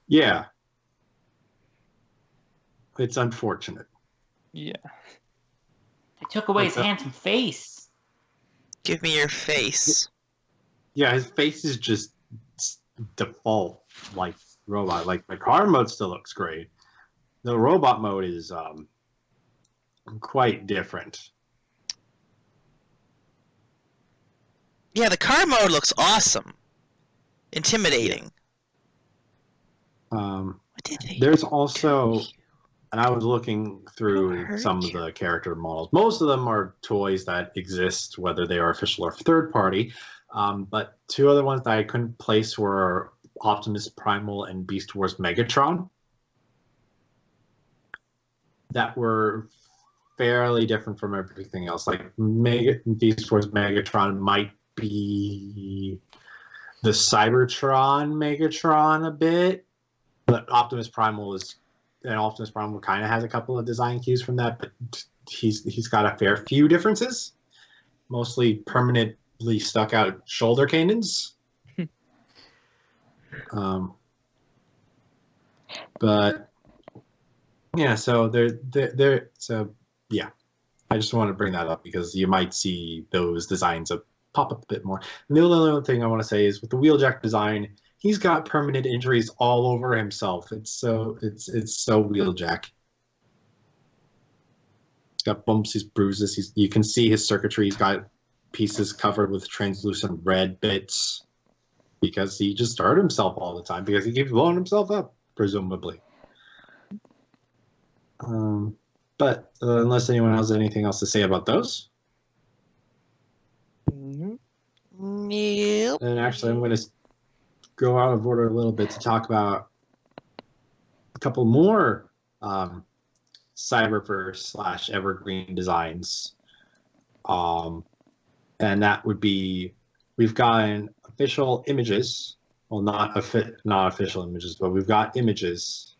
Speaker 2: Yeah. It's unfortunate.
Speaker 3: Yeah.
Speaker 6: They took away his handsome face.
Speaker 5: Give me your face.
Speaker 2: Yeah, his face is just default, like robot. Like the car mode still looks great. The robot mode is quite different.
Speaker 5: Yeah, the car mode looks awesome. Intimidating. What did they
Speaker 2: There's also, and I was looking through some of the character models. Most of them are toys that exist, whether they are official or third party. But two other ones that I couldn't place were Optimus Primal and Beast Wars Megatron. That were fairly different from everything else. Like Beast Wars Megatron might be the Cybertron Megatron a bit, but Optimus Primal is and Optimus Prime kind of has a couple of design cues from that, but he's got a fair few differences, mostly permanently stuck out shoulder cannons. But yeah, so so yeah, I just want to bring that up because you might see those designs pop up a bit more. And the only other thing I want to say is with the Wheeljack design, he's got permanent injuries all over himself. It's so Wheeljack. He's got bumps, he's bruises. You can see his circuitry. He's got pieces covered with translucent red bits because he just hurt himself all the time because he keeps blowing himself up, presumably. But unless anyone has anything else to say about those.
Speaker 5: Nope.
Speaker 2: And actually, I'm going to go out of order a little bit to talk about a couple more Cyberverse / Evergreen designs. And that would be, we've gotten official images. Well, not official images, but we've got images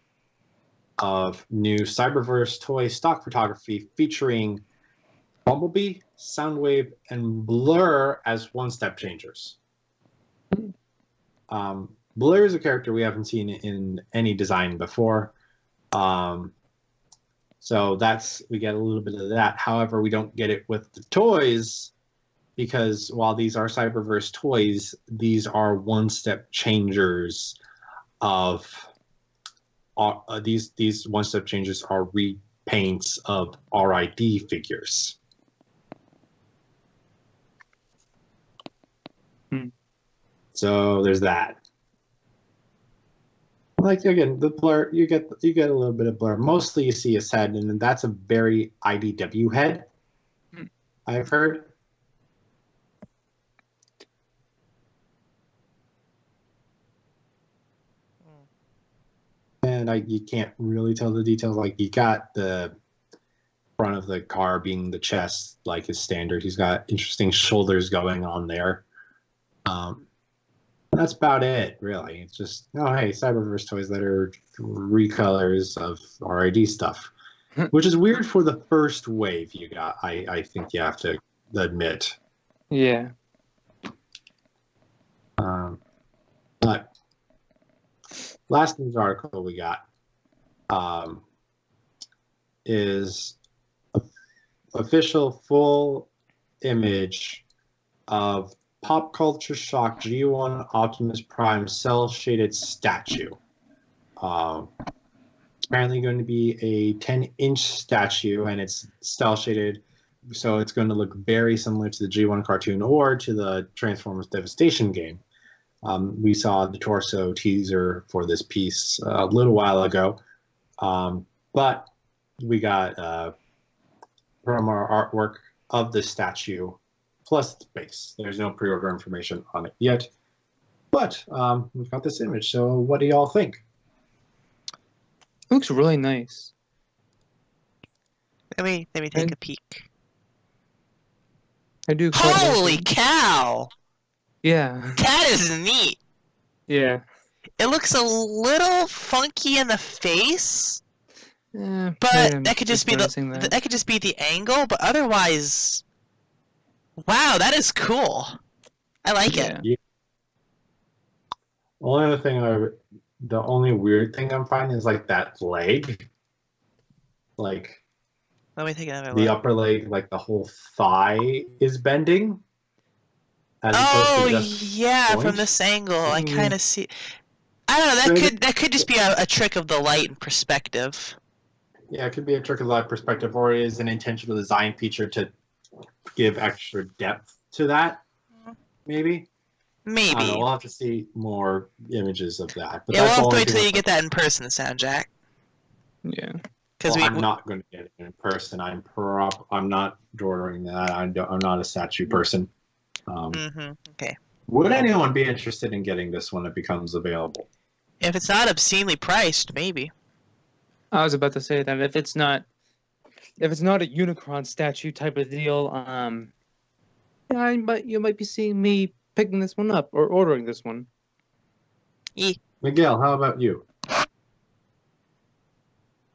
Speaker 2: of new Cyberverse toy stock photography featuring Bumblebee, Soundwave, and Blur as one-step changers. Blur is a character we haven't seen in any design before. So we get a little bit of that. However, we don't get it with the toys because while these are Cyberverse toys, these are one-step changers of these one-step changes are repaints of RID figures. So there's that. Like again, the Blur, you get a little bit of Blur. Mostly you see his head, and that's a very IDW head. I've heard. And you can't really tell the details. Like you got the front of the car being the chest, like his standard. He's got interesting shoulders going on there. That's about it, really. It's just, oh, hey, Cyberverse toys that are recolors of RID stuff, which is weird for the first wave you got. I think you have to admit.
Speaker 3: Yeah.
Speaker 2: But last news article we got is official full image of Pop Culture Shock G1 Optimus Prime cel-shaded statue. Apparently going to be a 10-inch statue, and it's cel-shaded, so it's going to look very similar to the G1 cartoon or to the Transformers Devastation game. We saw the torso teaser for this piece a little while ago, but we got from our artwork of the statue plus its base. There's no pre-order information on it yet, but we've got this image. So what do y'all think?
Speaker 3: It looks really nice.
Speaker 5: Let me take a peek.
Speaker 3: I do. Quite
Speaker 5: Holy
Speaker 3: like it.
Speaker 5: cow!
Speaker 3: Yeah.
Speaker 5: That is neat.
Speaker 3: Yeah.
Speaker 5: It looks a little funky in the face,
Speaker 3: Yeah.
Speaker 5: but that could just be the angle. But otherwise, wow, that is cool. I like it.
Speaker 2: Yeah. The only weird thing I'm finding is like that leg. Like
Speaker 5: Let me take another
Speaker 2: the
Speaker 5: look.
Speaker 2: upper leg, like the whole thigh is bending. As
Speaker 5: Oh
Speaker 2: opposed to just
Speaker 5: yeah,
Speaker 2: point.
Speaker 5: from this angle, I
Speaker 3: Mhm.
Speaker 5: kind of see. I don't know. That could just be a trick of the light and perspective.
Speaker 2: Yeah, it could be a trick of light perspective, or it is an intentional design feature to give extra depth to that. Maybe. I
Speaker 5: Maybe.
Speaker 2: don't know, we'll have to see more images of that. But
Speaker 5: Yeah,
Speaker 2: that's
Speaker 5: we'll have
Speaker 2: the
Speaker 5: to
Speaker 2: only
Speaker 5: wait till
Speaker 2: thing
Speaker 5: you get that in person, SoundJack.
Speaker 3: Yeah.
Speaker 5: Because
Speaker 2: I'm not going to get it in person. I'm not ordering that. I'm not a statue person.
Speaker 5: Okay.
Speaker 2: Would anyone be interested in getting this when it becomes available?
Speaker 5: If it's not obscenely priced, maybe.
Speaker 3: I was about to say that if it's not a Unicron statue type of deal, yeah, you might be seeing me picking this one up or ordering this one.
Speaker 2: Miguel, how about you?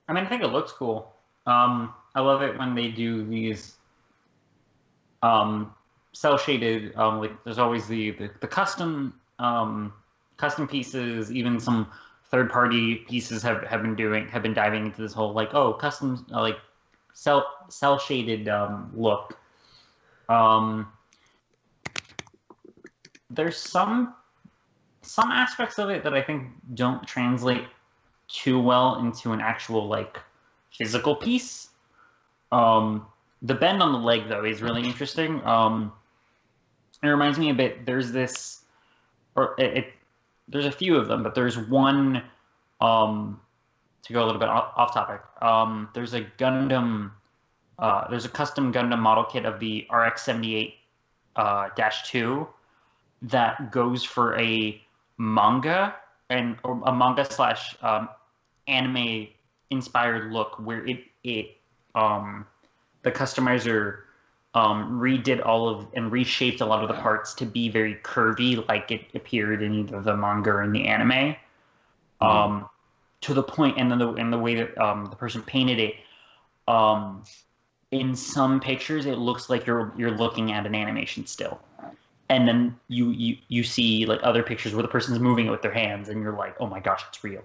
Speaker 6: I mean, I think it looks cool. I love it when they do these cell shaded. Like there's always the custom custom pieces. Even some third party pieces have been diving into this whole like custom like cell shaded look. There's some aspects of it that I think don't translate too well into an actual like physical piece. The bend on the leg though is really interesting. It reminds me a bit. There's this, or there's a few of them, but there's one. To go a little bit off topic, there's a Gundam. There's a custom Gundam model kit of the RX-78 -2 that goes for a manga or a manga slash anime inspired look where the customizer redid and reshaped a lot of the parts to be very curvy like it appeared in either the manga or in the anime. To the point, and then the way that the person painted it, in some pictures it looks like you're looking at an animation still, and then you see like other pictures where the person's moving it with their hands, and you're like, oh my gosh, it's real.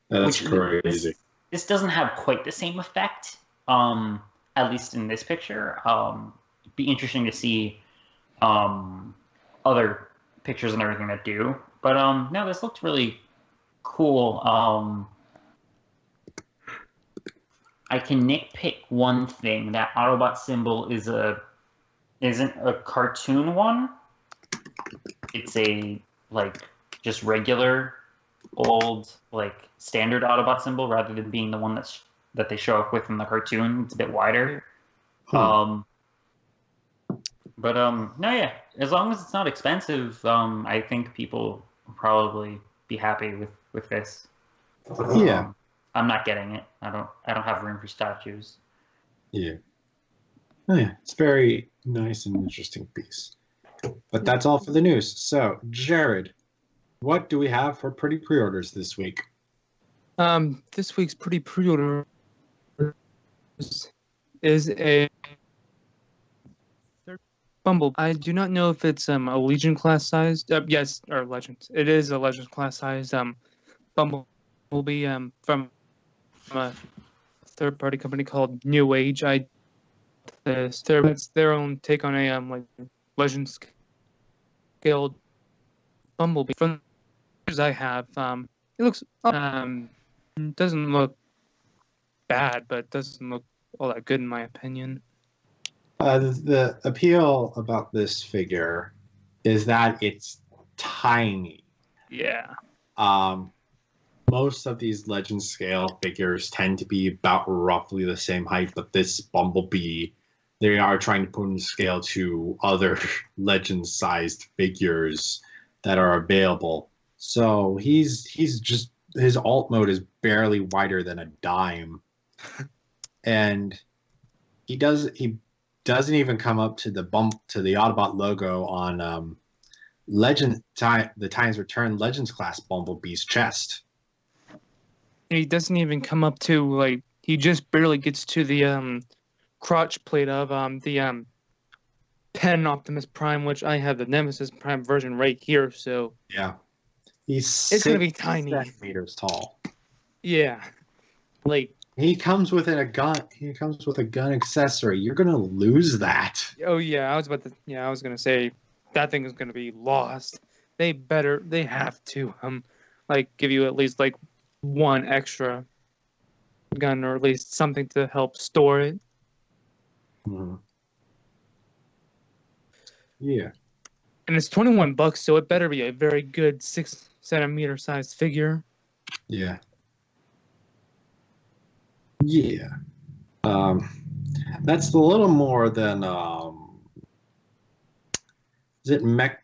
Speaker 2: That's crazy.
Speaker 6: This doesn't have quite the same effect, at least in this picture. It'd be interesting to see other pictures and everything that do. But no, this looked really cool. I can nitpick one thing. That Autobot symbol isn't a cartoon one. It's a like just regular old like standard Autobot symbol rather than being the one that they show up with in the cartoon. It's a bit wider. No, yeah. As long as it's not expensive, I think people will probably be happy with this.
Speaker 2: Yeah.
Speaker 6: I'm not getting it. I don't have room for statues.
Speaker 2: Yeah. Oh, yeah. It's very nice and interesting piece. But that's all for the news. So, Jared, what do we have for pretty pre-orders this week?
Speaker 3: This week's pretty pre-order is a Bumble. I do not know if it's a Legion class sized. Yes, or Legends. It is a Legends class sized Bumblebee from a third party company called New Age. It's their own take on a like Legends scaled Bumblebee. From the I have, it looks doesn't look bad, but doesn't look all that good in my opinion.
Speaker 2: The appeal about this figure is that it's tiny.
Speaker 3: Yeah.
Speaker 2: Most of these Legend scale figures tend to be about roughly the same height, but this Bumblebee, they are trying to put in scale to other Legend-sized figures that are available. So he's just, his alt mode is barely wider than a dime, and he doesn't even come up to the Autobot logo on the Times Return Legends class Bumblebee's chest.
Speaker 3: He doesn't even come up to like, he just barely gets to the crotch plate of the 10 Optimus Prime, which I have the Nemesis Prime version right here. So
Speaker 2: yeah, it's
Speaker 3: gonna be tiny,
Speaker 2: centimeters tall.
Speaker 3: Yeah, like
Speaker 2: he comes with a gun. He comes with a gun accessory. You're gonna lose that.
Speaker 3: Oh yeah, I was gonna say that thing is gonna be lost. They have to like give you at least like one extra gun, or at least something to help store it.
Speaker 2: Mm-hmm. Yeah.
Speaker 3: And it's $21, so it better be a very good 6 centimeter sized figure.
Speaker 2: Yeah. Yeah. That's a little more than is it Mech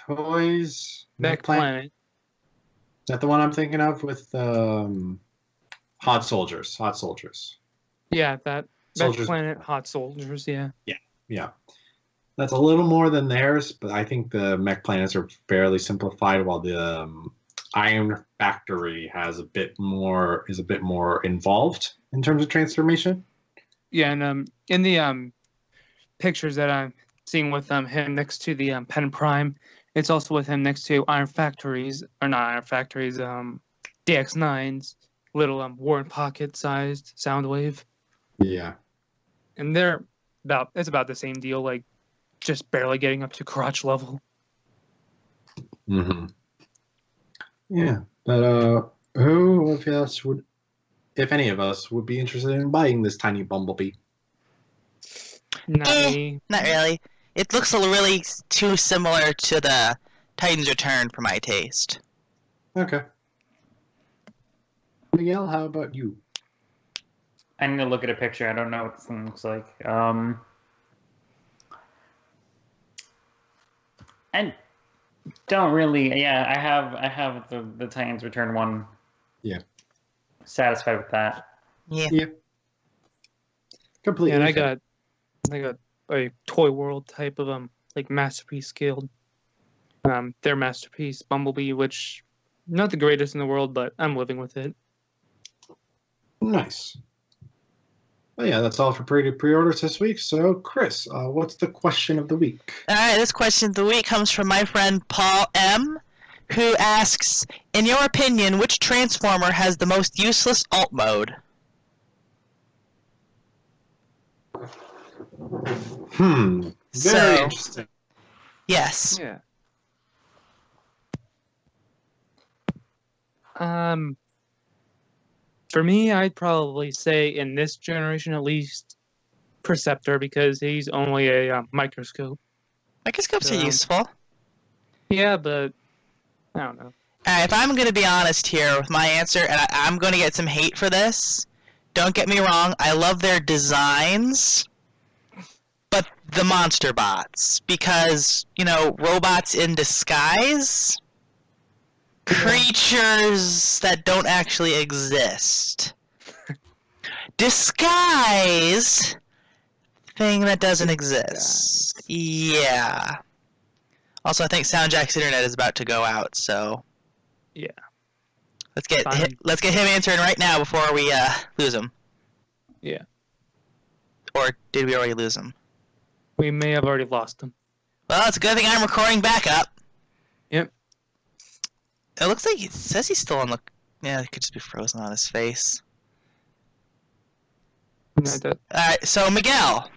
Speaker 2: Toys?
Speaker 3: Mech Planet.
Speaker 2: Is that the one I'm thinking of with Hot Soldiers?
Speaker 3: Yeah, that Mech Planet Hot Soldiers, yeah.
Speaker 2: Yeah. That's a little more than theirs, but I think the Mech Planets are fairly simplified, while the Iron Factory is a bit more involved in terms of transformation.
Speaker 3: Yeah, and in the pictures that I'm seeing with him next to the Pen Prime, it's also with him next to Iron Factories, or not Iron Factories, DX9's little Warren Pocket sized Soundwave.
Speaker 2: Yeah.
Speaker 3: And it's about the same deal, like just barely getting up to crotch level.
Speaker 2: Mm-hmm. Yeah, but who of us would, if any of us, would be interested in buying this tiny bumblebee?
Speaker 3: Not me.
Speaker 5: Not really. It looks really too similar to the Titan's Return for my taste.
Speaker 2: Okay. Miguel, how about you?
Speaker 6: I need to look at a picture. I don't know what this thing looks like. And don't really. Yeah, I have the Titans Return one.
Speaker 2: Yeah.
Speaker 6: Satisfied with that.
Speaker 5: Yeah.
Speaker 2: Completely.
Speaker 3: And I got a Toy World type of like masterpiece scaled. Their masterpiece Bumblebee, which not the greatest in the world, but I'm living with it.
Speaker 2: Nice. Well, yeah, that's all for pre-orders this week. So, Chrys, what's the question of the week?
Speaker 5: All right, this question of the week comes from my friend Paul M., who asks, in your opinion, which Transformer has the most useless alt mode?
Speaker 2: Very interesting.
Speaker 5: Yes.
Speaker 3: Yeah. For me, I'd probably say in this generation at least, Perceptor, because he's only a microscope.
Speaker 5: Microscopes are useful.
Speaker 3: Yeah, but I don't know.
Speaker 5: Alright, if I'm going to be honest here with my answer, and I'm going to get some hate for this, don't get me wrong, I love their designs, but the monster bots, because, robots in disguise, creatures that don't actually exist. Disguise, thing that doesn't exist. Yeah. Also, I think SoundJack's internet is about to go out, so
Speaker 3: yeah.
Speaker 5: Let's get him answering right now before we lose him.
Speaker 3: Yeah.
Speaker 5: Or did we already lose him?
Speaker 3: We may have already lost him.
Speaker 5: Well, it's a good thing I'm recording backup.
Speaker 3: Yep.
Speaker 5: It looks like it says he's still on the. Yeah, it could just be frozen on his face.
Speaker 3: No,
Speaker 5: All right, so Miguel.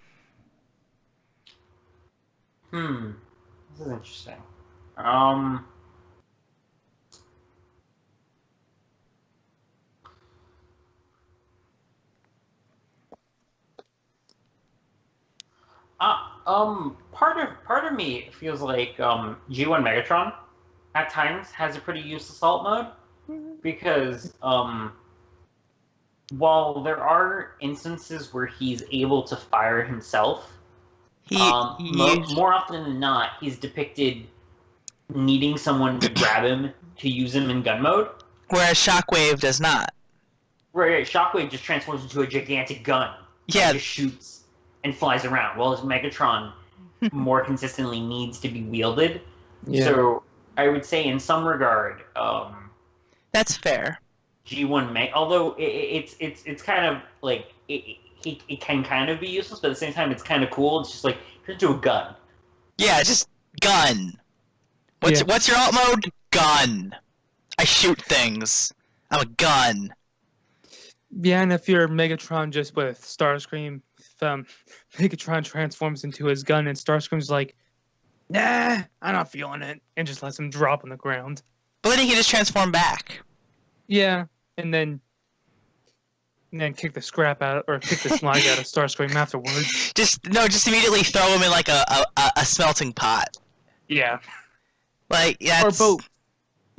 Speaker 6: This is interesting. Part of me feels like G1 Megatron at times has a pretty useless alt mode because while there are instances where he's able to fire himself, more often than not, he's depicted needing someone to grab him to use him in gun mode.
Speaker 5: Whereas Shockwave does not.
Speaker 6: Right, Shockwave just transforms into a gigantic gun.
Speaker 5: Yeah.
Speaker 6: And just shoots and flies around, while Megatron more consistently needs to be wielded.
Speaker 3: Yeah.
Speaker 6: So I would say in some regard,
Speaker 5: that's fair.
Speaker 6: G1 although it's kind of like it can kind of be useless, but at the same time it's kind of cool. It's just like turn into a gun.
Speaker 5: Yeah, just gun. What's your alt mode? Gun. I shoot things. I'm a gun.
Speaker 3: Yeah, and if you're Megatron just with Starscream, Megatron transforms into his gun and Starscream's like, nah, I'm not feeling it, and just lets him drop on the ground.
Speaker 5: But then he can just transform back.
Speaker 3: Yeah, and then kick the slag out of Starscream afterwards.
Speaker 5: Just immediately throw him in like a smelting pot.
Speaker 3: Yeah.
Speaker 5: Like, yeah.
Speaker 3: Or both.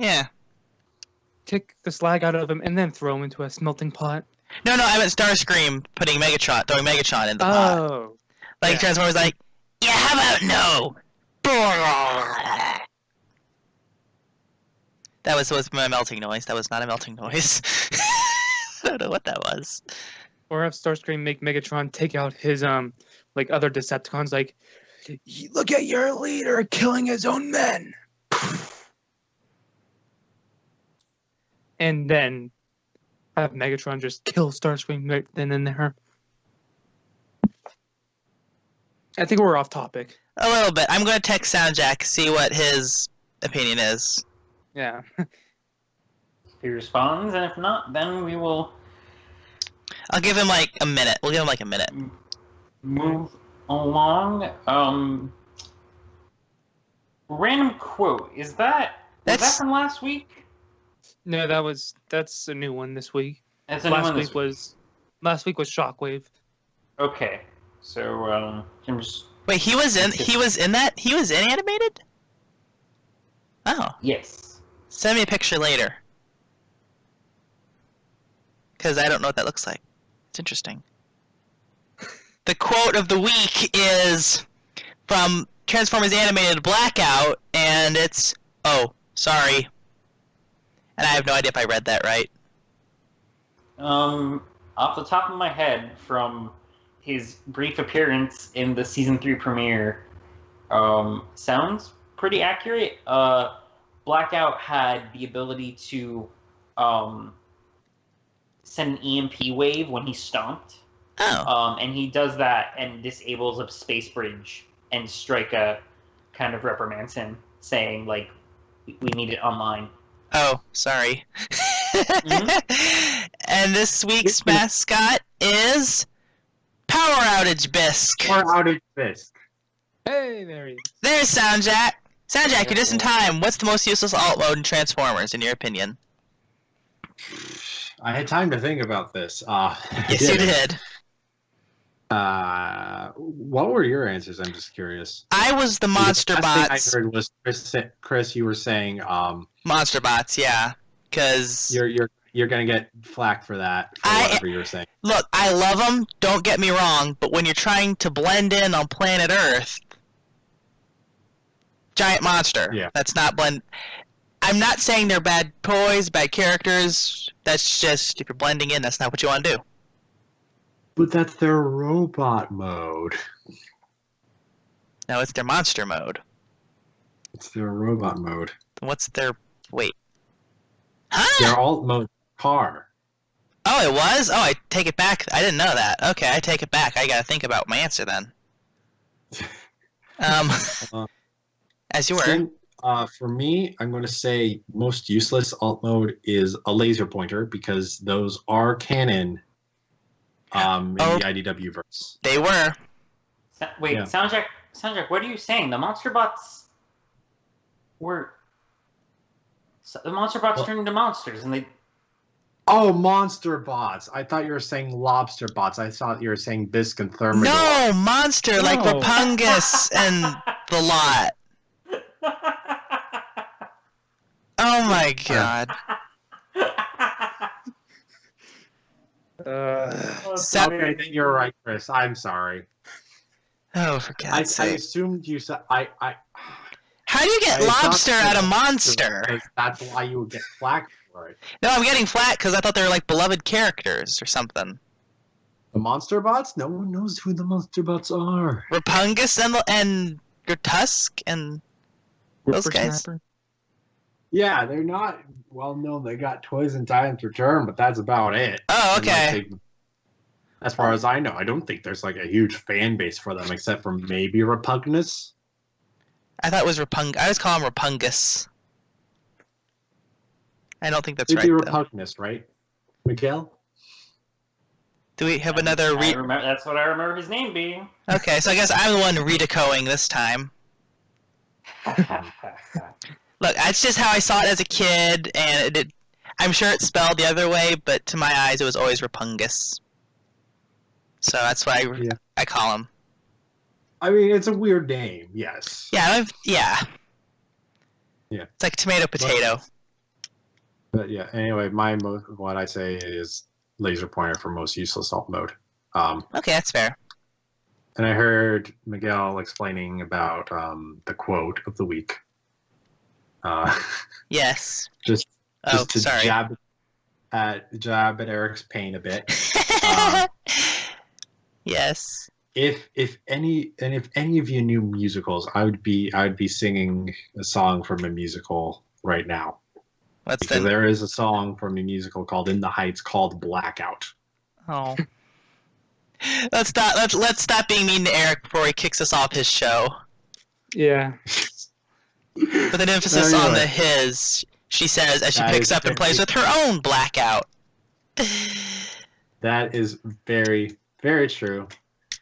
Speaker 5: Yeah.
Speaker 3: Kick the slag out of him and then throw him into a smelting pot.
Speaker 5: No, I meant Starscream throwing Megatron in the pot.
Speaker 3: Oh.
Speaker 5: Like,
Speaker 3: yeah.
Speaker 5: Transformers like, yeah, how about no? That was my melting noise. That was not a melting noise. I don't know what that was.
Speaker 3: Or have Starscream make Megatron take out his like other Decepticons, like, look at your leader killing his own men. and then have Megatron just kill Starscream right then and there. I think we're off topic.
Speaker 5: A little bit. I'm going to text SoundJack, see what his opinion is.
Speaker 3: Yeah.
Speaker 6: If he responds, and if not, then we will
Speaker 5: I'll give him like a minute. We'll give him like a minute.
Speaker 6: move along. Random quote. Was that from last week?
Speaker 3: No, that's a new one this week.
Speaker 6: That's a new one this week.
Speaker 3: Last week was Shockwave.
Speaker 6: Okay. So I'm just
Speaker 5: Wait, he was in that? He was in animated? Oh.
Speaker 6: yes.
Speaker 5: Send me a picture later. Because I don't know what that looks like. It's interesting. The quote of the week is from Transformers Animated Blackout, and it's, "Oh, sorry." And I have no idea if I read that right.
Speaker 6: Off the top of my head, from his brief appearance in the season 3 premiere, sounds pretty accurate. Blackout had the ability to send an EMP wave when he stomped.
Speaker 5: Oh.
Speaker 6: And he does that and disables a space bridge, and Strika kind of reprimands him, saying, like, we need it online.
Speaker 5: Oh, sorry. And this week's mascot is Power Outage Bisque.
Speaker 2: Power Outage Bisque.
Speaker 3: Hey, there he is.
Speaker 5: There's SoundJack. SoundJack, you're just in time. What's the most useless alt mode in Transformers, in your opinion?
Speaker 2: I had time to think about this.
Speaker 5: Yes, you did.
Speaker 2: What were your answers? I'm just curious.
Speaker 5: I was the Monster
Speaker 2: The last
Speaker 5: Bots.
Speaker 2: thing I heard was Chris. You were saying
Speaker 5: Monster Bots, yeah, because
Speaker 2: you're gonna get flack for that. For whatever you were saying.
Speaker 5: Look, I love them. Don't get me wrong, but when you're trying to blend in on planet Earth, giant monster.
Speaker 2: Yeah.
Speaker 5: That's not blend. I'm not saying they're bad toys, bad characters. That's just if you're blending in, that's not what you want to do.
Speaker 2: But that's their robot mode.
Speaker 5: No, it's their monster mode.
Speaker 2: It's their robot mode.
Speaker 5: What's their wait?
Speaker 2: Their alt mode car.
Speaker 5: Oh, it was? Oh, I take it back. I didn't know that. Okay, I take it back. I gotta think about my answer then. As you were.
Speaker 2: For me, I'm going to say most useless alt mode is a laser pointer because those are canon in the IDW verse.
Speaker 5: They were.
Speaker 6: Wait,
Speaker 2: Yeah.
Speaker 6: SoundJack, what are you saying? The Monster Bots were... The Monster Bots turned into monsters, and they...
Speaker 2: Oh, monster bots. I thought you were saying lobster bots. I thought you were saying Bisque and Thermidor.
Speaker 5: No, monster, like
Speaker 3: No.
Speaker 5: Rapungus and the lot. Oh my god.
Speaker 2: Okay, then you're right, Chris. I'm sorry.
Speaker 5: Oh, for
Speaker 2: I
Speaker 5: God's sake.
Speaker 2: assumed you said
Speaker 5: How do you get
Speaker 2: I thought
Speaker 5: lobster
Speaker 2: you
Speaker 5: out of
Speaker 2: said
Speaker 5: monster?
Speaker 2: because that's why you would get flack for it.
Speaker 5: No, I'm getting flat because I thought they were like beloved characters or something.
Speaker 2: The monster bots? No one knows who the monster bots are.
Speaker 5: Rapungus and your Tusk and those guys.
Speaker 3: Whippersnapper.
Speaker 2: Yeah, they're not well known. They got Toys and Titans Return, but that's about it.
Speaker 5: Oh,
Speaker 2: And,
Speaker 5: okay.
Speaker 2: as far as I know, I don't think there's like a huge fan base for them, except for maybe Repugnus.
Speaker 5: I thought it was Rapungus. I always call him Rapungus. I don't think that's
Speaker 2: It'd
Speaker 5: right,
Speaker 2: be
Speaker 5: though.
Speaker 2: Repugnus, right? Miguel?
Speaker 5: Do we have another
Speaker 6: I remember, that's what I remember his name being.
Speaker 5: Okay, so I guess I'm the one redecoing this time. Look, that's just how I saw it as a kid, and I'm sure it's spelled the other way, but to my eyes, it was always Rapungus. So that's why I call him.
Speaker 2: I mean, it's a weird name, yes.
Speaker 5: Yeah, yeah.
Speaker 2: Yeah.
Speaker 5: It's like tomato potato.
Speaker 2: But yeah, anyway, what I say is laser pointer for most useless alt mode.
Speaker 5: Okay, that's fair.
Speaker 2: And I heard Miguel explaining about the quote of the week.
Speaker 5: Yes.
Speaker 2: Just to
Speaker 5: sorry.
Speaker 2: jab at Eric's pain a bit.
Speaker 5: Yes.
Speaker 2: If any of you knew musicals, I would be singing a song from a musical right now. Because there is a song from a musical called In the Heights called Blackout.
Speaker 5: Oh. Let's stop being mean to Eric before he kicks us off his show.
Speaker 3: Yeah.
Speaker 5: With an emphasis on the his, she says, as she picks up and plays with her own Blackout.
Speaker 2: That is very, very true.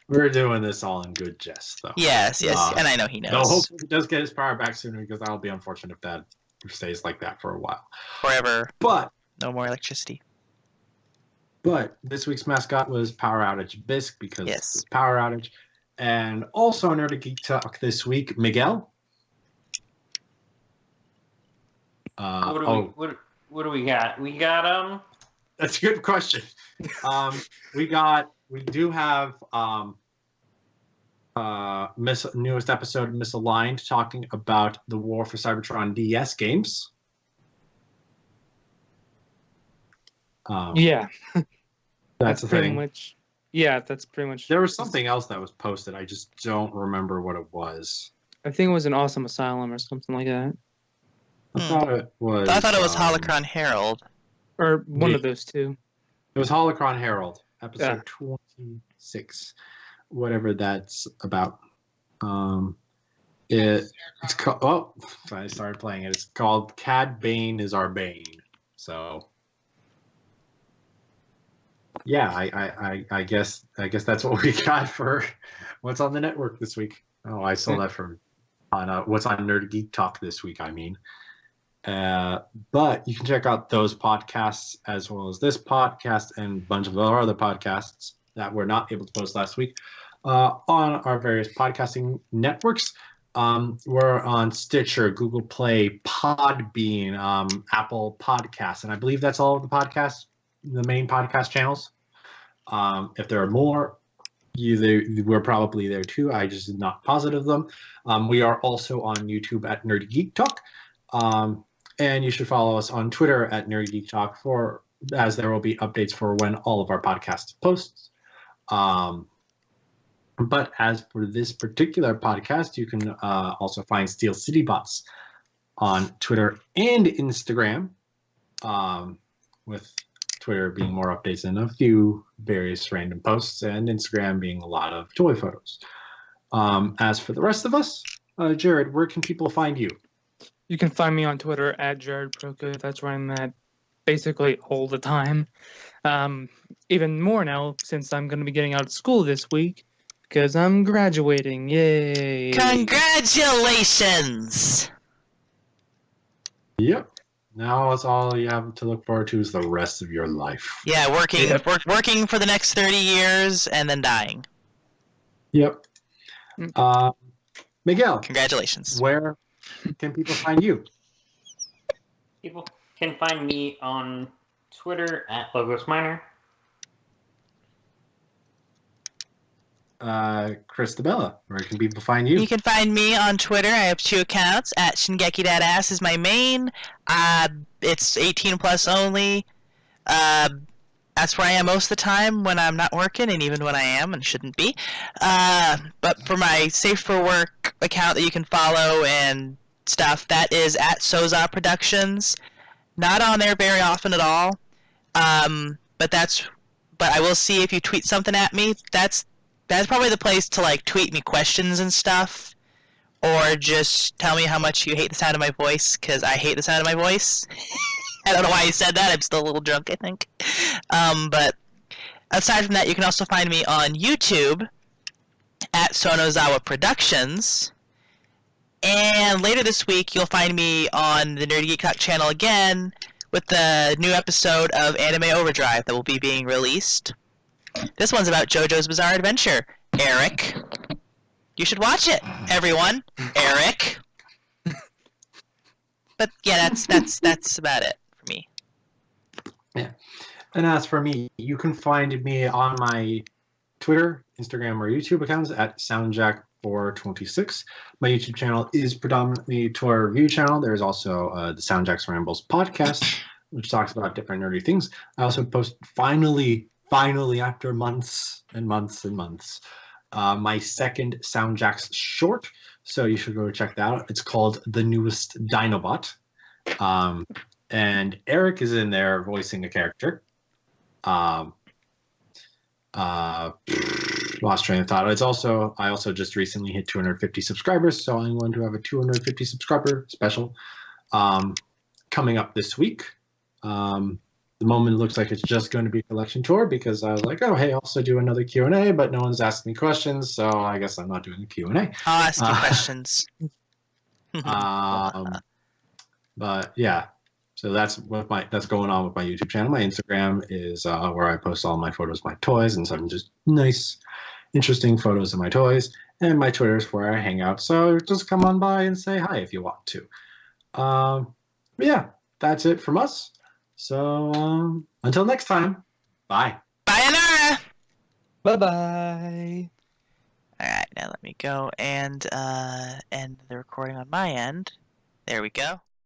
Speaker 2: We're doing this all in good jest, though.
Speaker 5: Yes, and I know he knows.
Speaker 2: So hopefully he does get his power back sooner, because that'll be unfortunate if that stays like that for a while.
Speaker 5: Forever.
Speaker 2: But
Speaker 5: no more electricity.
Speaker 2: But this week's mascot was Power Outage Bisque, because it's Power Outage. And also Nerdy Geek Talk this week, Miguel.
Speaker 6: What do we got? We got
Speaker 2: That's a good question. We do have newest episode of Misaligned talking about the War for Cybertron DS games.
Speaker 3: Yeah.
Speaker 2: That's
Speaker 3: pretty much. Yeah, that's pretty much.
Speaker 2: There was something else that was posted. I just don't remember what it was.
Speaker 3: I think it was an Awesome Asylum or something like that.
Speaker 2: I thought it was.
Speaker 5: I thought it was Holocron Herald.
Speaker 3: Or one of those two.
Speaker 2: It was Holocron Herald, episode 26, whatever that's about. It's called. Oh, I started playing it. It's called Cad Bane is Our Bane. So. Yeah, I guess that's what we got for what's on the network this week. Oh, I saw that from on what's on Nerd Geek Talk this week. I mean, but you can check out those podcasts as well as this podcast and a bunch of our other podcasts that we're not able to post last week on our various podcasting networks. We're on Stitcher, Google Play, Podbean, Apple Podcasts, and I believe that's all of the podcasts. The main podcast channels. If there are more, we're probably there too. I just am not positive them. We are also on YouTube at Nerdy Geek Talk, and you should follow us on Twitter at Nerdy Geek Talk as there will be updates for when all of our podcasts posts. But as for this particular podcast, you can also find Steel City Bots on Twitter and Instagram, with Twitter being more updates and a few various random posts, and Instagram being a lot of toy photos. As for the rest of us, Jared, where can people find you?
Speaker 3: You can find me on Twitter at JaredProco. That's where I'm at basically all the time. Even more now, since I'm going to be getting out of school this week, because I'm graduating. Yay!
Speaker 5: Congratulations!
Speaker 2: Yep. Now it's all you have to look forward to is the rest of your life.
Speaker 5: Yeah, working for the next 30 years and then dying.
Speaker 2: Yep. Miguel.
Speaker 5: Congratulations.
Speaker 2: Where can people find you?
Speaker 6: People can find me on Twitter at LogosMiner.
Speaker 2: Chris DeBella, where can people find you?
Speaker 5: You can find me on Twitter. I have 2 accounts. At Shingeki.ass is my main. It's 18 plus only. That's where I am most of the time when I'm not working, and even when I am and shouldn't be. But for my Safe for Work account that you can follow and stuff, that is at Soza Productions. Not on there very often at all. But I will see if you tweet something at me. That's probably the place to like tweet me questions and stuff, or just tell me how much you hate the sound of my voice, because I hate the sound of my voice. I don't know why you said that. I'm still a little drunk, I think. But aside from that, you can also find me on YouTube at Sonozawa Productions. And later this week, you'll find me on the Nerdy Geek Talk channel again with the new episode of Anime Overdrive that will be being released. This one's about JoJo's Bizarre Adventure. Eric. You should watch it, everyone. Eric. But yeah, that's about it for me.
Speaker 2: Yeah. And as for me, you can find me on my Twitter, Instagram, or YouTube accounts at SoundJack426. My YouTube channel is predominantly a toy review channel. There's also the SoundJack's Rambles podcast, which talks about different nerdy things. I also post finally after months and months and months, my second SoundJack's short. So you should go check that out. It's called The Newest Dinobot. and Eric is in there voicing a character. Lost train of thought. I also just recently hit 250 subscribers, so I'm going to have a 250 subscriber special coming up this week. The moment looks like it's just going to be a collection tour because I was like, oh, hey, also do another Q&A, but no one's asking me questions, so I guess I'm not doing a Q&A.
Speaker 5: I'll ask you questions.
Speaker 2: But yeah, so that's going on with my YouTube channel. My Instagram is where I post all my photos of my toys and some just nice, interesting photos of my toys. And my Twitter is where I hang out, so just come on by and say hi if you want to. Yeah, that's it from us. So until next time, bye.
Speaker 5: Sayonara!
Speaker 3: Bye-bye.
Speaker 5: Alright, now let me go and end the recording on my end. There we go.